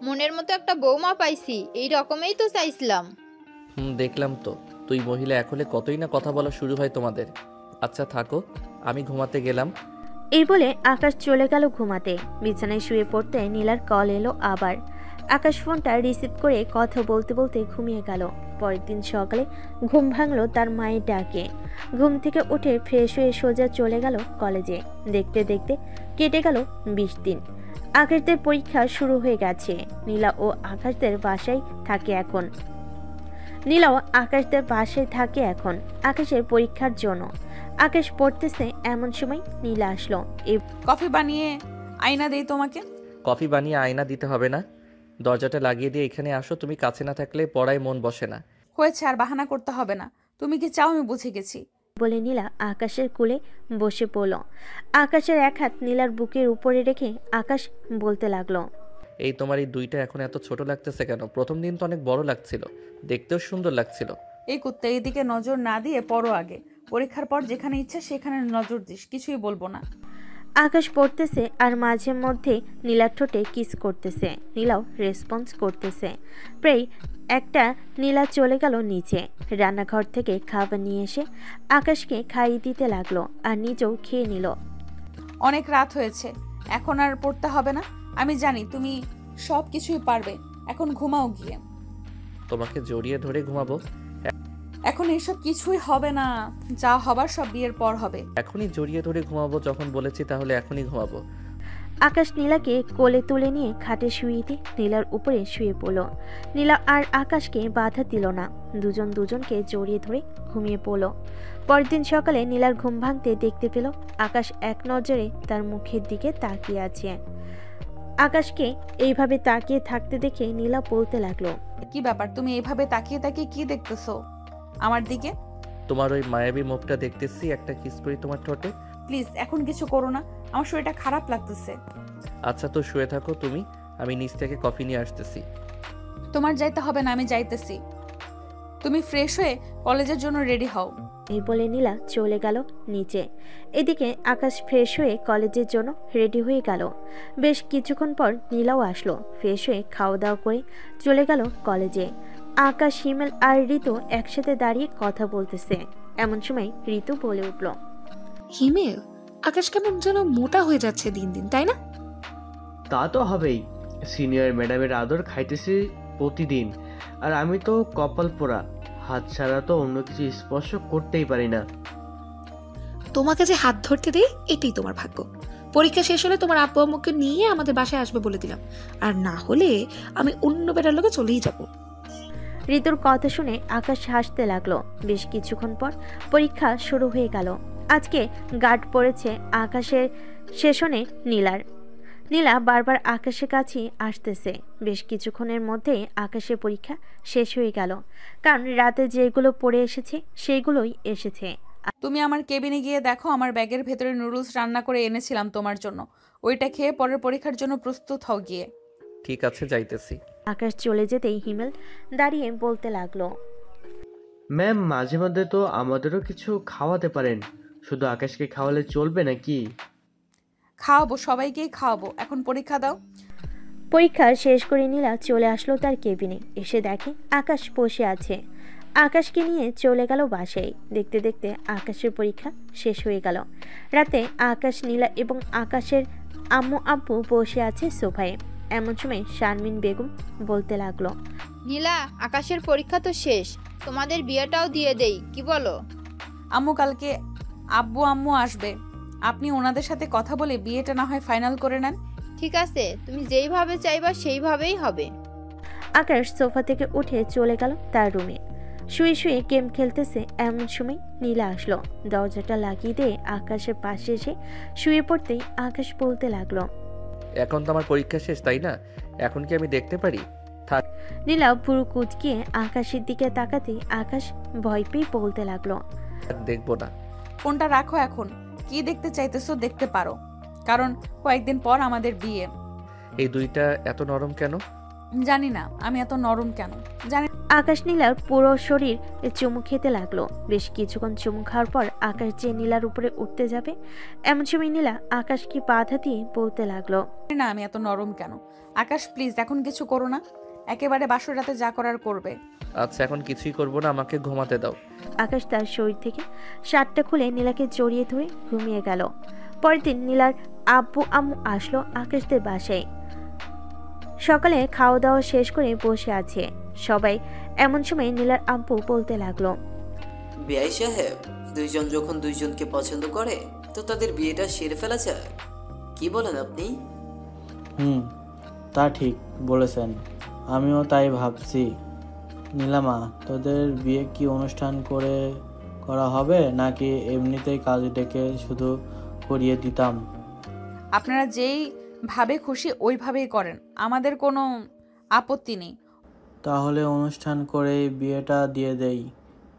H: মনের মতো একটা বৌমা পাইছি, এই রকমই তো চাইছিলাম।
B: দেখলাম তো, তুই মহিলা এখন কতই না কথা বলা শুরু হয় তোমাদের। আচ্ছা থাকো, আমি ঘুমাতে গেলাম।
A: এই বলে আকাশ চলে গেল ঘুমাতে। বিছানায় শুয়ে পড়তে নীলার কল এলো আবার। আকাশ ফোনটা রিসিভ করে কথা বলতে বলতে ঘুমিয়ে গেল। পরের দিন সকালে ঘুম ভাঙলো তার মায়ের ডাকে। ঘুম থেকে উঠে ফ্রেশ হয়ে সোজা চলে গেল কলেজে। দেখতে দেখতে কেটে গেল 20 দিন। আকাশদের পরীক্ষা শুরু হয়ে গেছে। নীলা ও আকাশদের বাসায় থাকে এখন। নীলাও আকাশদের বাসায় থাকে এখন আকাশের পরীক্ষার জন্য। আকাশ পড়তেছে, এমন সময় নীলা আসলো। এই
C: কফি বানিয়ে আয়না দেই তোমাকে।
B: কফি বানিয়ে আয়না দিতে হবে না, দরজাটা লাগিয়ে দিয়ে এখানে আসো। তুমি কাছে না থাকলে পড়ায় মন বসে না।
C: হয়েছে, আর বাহানা করতে হবে না। তুমি কি চাও আমি বুঝে গেছি।
A: বলে নীলা আকাশের কোলে বসে পড়ল। আকাশের এক হাত নীলার বুকের উপরে রেখে আকাশ বলতে লাগলো,
B: এই তোমার এই দুইটা এখন এত ছোট লাগতেছে কেন? প্রথম দিন তো অনেক বড় লাগছিল, দেখতেও সুন্দর লাগছিল।
C: এই কুত্তা, এইদিকে নজর না দিয়ে পড়ো আগে। পরীক্ষার পর যেখানে ইচ্ছা সেখানে নজর দিস, কিছুই বলবো না।
A: আকাশ পড়তেছে আর মাঝে মধ্যে নীলার ঠোঁটে কিস করতেছে। নীলাও রেসপন্স করতেছে। প্রায় একটা নীলা চলে গেল নিচে। রান্নাঘর থেকে খাবার নিয়ে এসে আকাশকে খাইয়ে দিতে লাগলো আর নিজেও খেয়ে নিল।
C: অনেক রাত হয়েছে, এখন আর পড়তে হবে না। আমি জানি তুমি সব কিছুই পারবে, এখন ঘুমাও গিয়ে।
B: তোমাকে জড়িয়ে ধরে ঘুমাবো?
C: এখন এইসব কিছুই হবে না, যা হবার সব বিয়ের পর হবে।
B: এখনই জড়িয়ে ধরে ঘুমাবো যখন বলেছি, তাহলে এখনই ঘুমাবো।
A: আকাশ নীলাকে কোলে তুলে নিয়ে খাটে শুয়ে দিয়ে নীলার উপরে শুয়ে পড়ল। নীলা আর আকাশকে বাধা দিল না, দুজন দুজনকে জড়িয়ে ধরে ঘুমিয়ে পড়ল। পরের দিন সকালে নীলার ঘুম ভাঙতে দেখতে পেল আকাশ এক নজরে তার মুখের দিকে তাকিয়ে আছে। আকাশকে এইভাবে তাকিয়ে থাকতে দেখে নীলা বলতে লাগলো,
C: কি ব্যাপার, তুমি এইভাবে তাকিয়ে তাকিয়ে কি দেখতেছো আমার দিকে?
B: তোমার ওই মায়াবী মুখটা দেখতেছি, একটা কিস করি তোমার ঠোঁটে।
C: প্লিজ এখন কিছু করো না, আমার শরীরটা খারাপ লাগতেছে।
B: আচ্ছা তো শুয়ে থাকো তুমি, আমি নিচ থেকে কফি নিয়ে আসতেছি।
C: তোমার যাইতে হবে না, আমি যাইতেছি। তুমি ফ্রেশ হয়ে কলেজের জন্য রেডি হও।
A: এই বলে নীলা চলে গেল নিচে। এদিকে আকাশ ফ্রেশ হয়ে কলেজের জন্য রেডি হয়ে গেল। বেশ কিছুক্ষণ পর নীলাও আসলো। ফ্রেশ হয়ে খাওয়া দাওয়া করে চলে গেল কলেজে। আকাশ, হিমেল আর ঋতু একসাথে দাঁড়িয়ে কথা বলতেছে। এমন সময় ঋতু বলে উঠল,
E: হিমেল, আকাশ কেমন যেন মোটা হয়ে যাচ্ছে দিন দিন, তাই না?
D: তা তো হবেই, সিনিয়র ম্যাডামের আদর খাইতেছি প্রতিদিন, আর আমি তো কপাল পোড়া, হাত ছাড়া তো অন্য কিছু স্পর্শ করতেই পারি না।
E: তোমাকে যে হাত ধরতে দেই এটাই তোমার ভাগ্য। পরীক্ষা শেষ হলে তোমার আব্বু আম্মুকে নিয়ে আমাদের বাসায় আসবে বলে দিলাম, আর না হলে আমি অন্য বেটার লোকে চলেই যাব।
A: ঋতুর কথা শুনে আকাশ হাসতে লাগলো। বেশ কিছুক্ষণ পর পরীক্ষা শুরু হয়ে গেল। আজকে গার্ড পড়েছে আকাশের সেশনে নীলার। নীলা বারবার আকাশের কাছে আসতেছে। বেশ কিছুক্ষণের মধ্যেই আকাশের পরীক্ষা শেষ হয়ে গেল, কারণ রাতে যেগুলো পড়ে এসেছে সেইগুলোই এসেছে।
C: তুমি আমার কেবিনে গিয়ে দেখো, আমার ব্যাগের ভেতরে নুডলস রান্না করে এনেছিলাম তোমার জন্য। ওইটা খেয়ে পরের পরীক্ষার জন্য প্রস্তুত হও গিয়ে।
B: ঠিক আছে, যাইতেছি।
A: আকাশ চলে যেতেই হিমেল দাঁড়িয়ে বলতে লাগলো,
D: ম্যাম মাঝে মধ্যে তো আমাদেরও কিছু খাওয়াতে পারেন, শুধু আকাশকে খাওয়ালে চলবে নাকি?
C: খাওয়াবো, সবাইকেই খাওয়াবো। এখন পরীক্ষা দাও।
A: পরীক্ষা শেষ করে নীলা চলে আসলো তার কেবিনে। এসে দেখে আকাশ বসে আছে। আকাশকে নিয়ে চলে গেল বাসায়। দেখতে দেখতে আকাশের পরীক্ষা শেষ হয়ে গেল। রাতে আকাশ, নীলা এবং আকাশের আম্মু আব্বু বসে আছে সোফায়। এমন সময় শারমিন বেগম বলতে লাগলো,
H: নীলা, আকাশের পরীক্ষা তো শেষ, তোমাদের বিয়েটাও দিয়ে দেই, কি বলো?
C: আম্মু, কালকে আব্বু আম্মু আসবে, আপনি ওনাদের সাথে কথা বলে বিয়েটা না হয় ফাইনাল করে নেন।
H: ঠিক আছে, তুমি যেইভাবে চাইবা সেইভাবেই হবে।
A: আকাশ সোফা থেকে উঠে চলে গেল তার রুমে। শুয়ে শুয়ে গেম খেলতেছে। এমন সময় নীলা আসলো। দরজাটা লাগিয়ে দিয়ে আকাশের পাশে এসে শুয়ে পড়তেই আকাশ বলতে লাগলো,
B: এখন তো আমার পরীক্ষা শেষ, তাই না? এখন কি আমি দেখতে পারি? থাক।
A: নীলা পুরো কুচকিয়ে আকাশের দিকে তাকাতেই আকাশ ভয় পেয়ে বলতে লাগলো,
B: দেখবো না।
C: ফোনটা রাখো, এখন কি দেখতে চাইতেছো দেখতে পারো, কারণ কয়েকদিন পর আমাদের বিয়ে।
B: এই দুইটা এত নরম কেন?
C: জানি না আমি এত নরম কেন, জানি।
A: আকাশ নীলার পুরো শরীর চুমু খেতে লাগলো। বেশ কিছুক্ষণ চুমু খাওয়ার পর আকাশ যে নীলার উপরে উঠতে যাবে, এমন সময় নীলা আকাশকে বাধা দিয়ে বলতে লাগলো,
C: না আমি এত নরম কেন। আকাশ প্লিজ এখন কিছু করো না, একেবারে বাসর রাতে যা করার করবে।
B: আচ্ছা, এখন কিছুই করবো না, আমাকে ঘুমাতে দাও।
A: আকাশ তার শরীর থেকে শার্টটা খুলে নীলাকে জড়িয়ে ধরে ঘুমিয়ে গেল। পরের দিন নীলার আব্বু আম্মু আসলো আকাশদের বাসায়। সকালে খাওয়া দাওয়া শেষ করে বসে আছে সবাই। এমন সময় নীলার আব্বু বলতে লাগলো,
G: বিআই সাহেব, দুইজন যখন দুইজনকে পছন্দ করে তো তাদের বিয়েটা সেরে ফেলা যায়, কি বলেন আপনি?
K: তা ঠিক বলেছেন, আমিও তাই ভাবছি। নীলামা, তোদের বিয়ে কি অনুষ্ঠান করে করা হবে নাকি এমনিতেই কাজ ডেকে শুধু করিয়ে দিতাম?
C: আপনারা যেই ভাবে খুশি ওইভাবেই করেন, আমাদের কোনো আপত্তি নেই।
K: তাহলে অনুষ্ঠান করেই বিয়েটা দিয়ে দেই,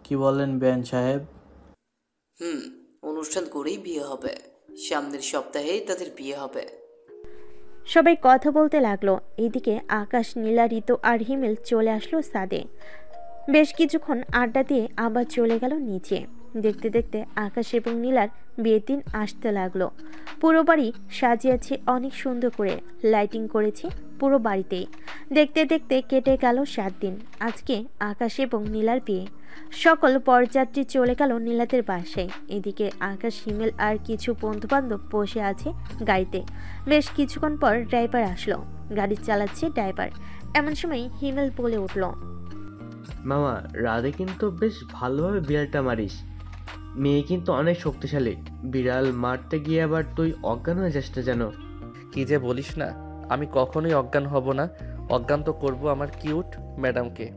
K: কি বলেন বেন সাহেব?
G: অনুষ্ঠান করেই বিয়ে হবে, সামনের সপ্তাহেই তাদের বিয়ে হবে।
A: সবাই কথা বলতে লাগলো। এইদিকে আকাশ, নীলা, ঋতু আর হিমেল চলে আসলো ছাদে। বেশ কিছুক্ষণ আড্ডা দিয়ে আবার চলে গেল নিচে। দেখতে দেখতে আকাশ এবং নীলার বিয়ের দিন আসতে লাগলো। পুরো বাড়ি সাজিয়েছে অনেক সুন্দর করে, লাইটিং করেছে পুরো বাড়িতেই। দেখতে দেখতে কেটে গেল 7 দিন। আজকে আকাশ এবং নীলার বিয়ে। সকল বরযাত্রী চলে গেল নীলাদের বাসায়। এদিকে আকাশ, হিমেল আর কিছু বন্ধু বান্ধব বসে আছে গাড়িতে। বেশ কিছুক্ষণ পর ড্রাইভার আসলো। গাড়ি চালাচ্ছে ড্রাইভার। এমন সময় হিমেল বলে উঠল,
D: মামা, রাধে কিন্তু বেশ ভালোভাবে বিড়ালটা মারিস। মেয়ে কিন্তু অনেক শক্তিশালী, বিড়াল মারতে গিয়ে আবার তুই অজ্ঞান হয়ে যাস না যেন।
B: কি যে বলিস না, আমি কখনোই অজ্ঞান হব না। অজ্ঞান তো করবো আমার কিউট ম্যাডামকে।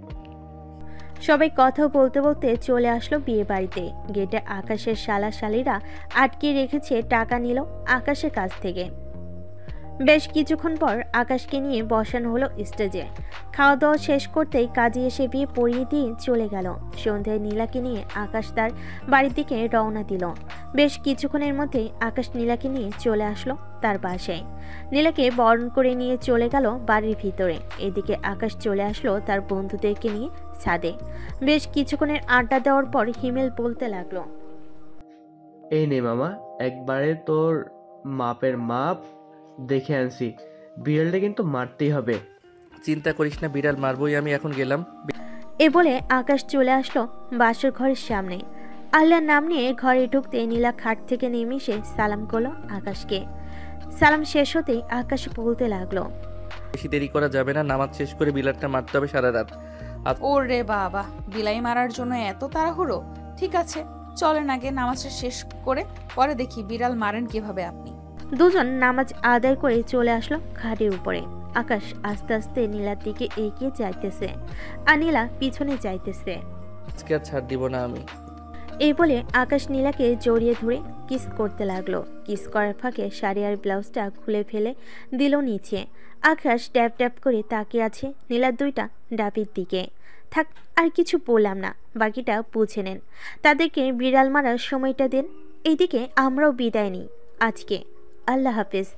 A: সবাই কথা বলতে বলতে চলে আসলো বিয়ে বাড়িতে। গেটে আকাশের শালা শালিরা আটকে রেখেছে টাকা নিল আকাশের কাছ থেকে। বেশ কিছুক্ষণ পর আকাশকে নিয়ে বসানো হলো স্টেজে। খাওয়া দাওয়া শেষ করতেই কাজে এসে বিয়ে পড়িয়ে দিয়ে চলে গেল। সন্ধ্যায় নীলাকে নিয়ে আকাশ তার বাড়ির দিকে রওনা দিল। বেশ কিছুক্ষণের মধ্যেই আকাশ নীলাকে নিয়ে চলে আসলো তার বাসায়। নীলাকে বরণ করে নিয়ে চলে গেল বাড়ির ভিতরে। এদিকে আকাশ চলে আসলো তার বন্ধুদেরকে নিয়ে ছাদে। বেশ কিছুক্ষণের আড্ডা দেওয়ার পর হিমেল বলতে লাগলো,
D: এই নে মামা, একবারে তোর মাপের মাপ দেখে আনছি। বিড়ালটা কিন্তু মারতেই হবে।
B: চিন্তা করিস না, বিড়াল মারবই আমি, এখন গেলাম।
A: এ বলে আকাশ চলে আসলো বাসর ঘরের সামনে। আল্লাহর নাম নিয়ে ঘরে ঢুকতে নীলা খাট থেকে নেমে এসে সালাম করলো আকাশকে। সালাম শেষ হতেই আকাশ বলতে লাগলো,
B: বেশি দেরি করা যাবে না, নামাজ শেষ করে বিড়ালটা মারতে হবে সারা রাত।
C: ওরে বাবা, বিলাই মারার জন্য এত তাড়াহুড়ো? ঠিক আছে, চলেন আগে নামাজটা শেষ করে পরে দেখি বিড়াল মারেন কিভাবে আপনি।
A: দুজন নামাজ আদায় করে চলে আসলো খাটের উপরে। আকাশ আস্তে আস্তে নীলার দিকে এগিয়ে যাইতেছে আর নীলা পিছনে যাইতেছে।
B: আজকে আর ছাড় দিব না আমি।
A: এই বলে আকাশ নীলাকে জড়িয়ে ধরে কিস করতে লাগলো। কিস করার ফাঁকে শাড়ি আর ব্লাউজটা খুলে ফেলে দিল নিচে। আকাশ ট্যাপ ট্যাপ করে তাকিয়ে আছে নীলার দুইটা ডাবের দিকে। থাক, আর কিছু বললাম না, বাকিটা বুঝে নেন। তাদেরকে বিড়াল মারার সময়টা দেন। এইদিকে আমরাও বিদায় নিই আজকে। আল্লাহ হাফেজ।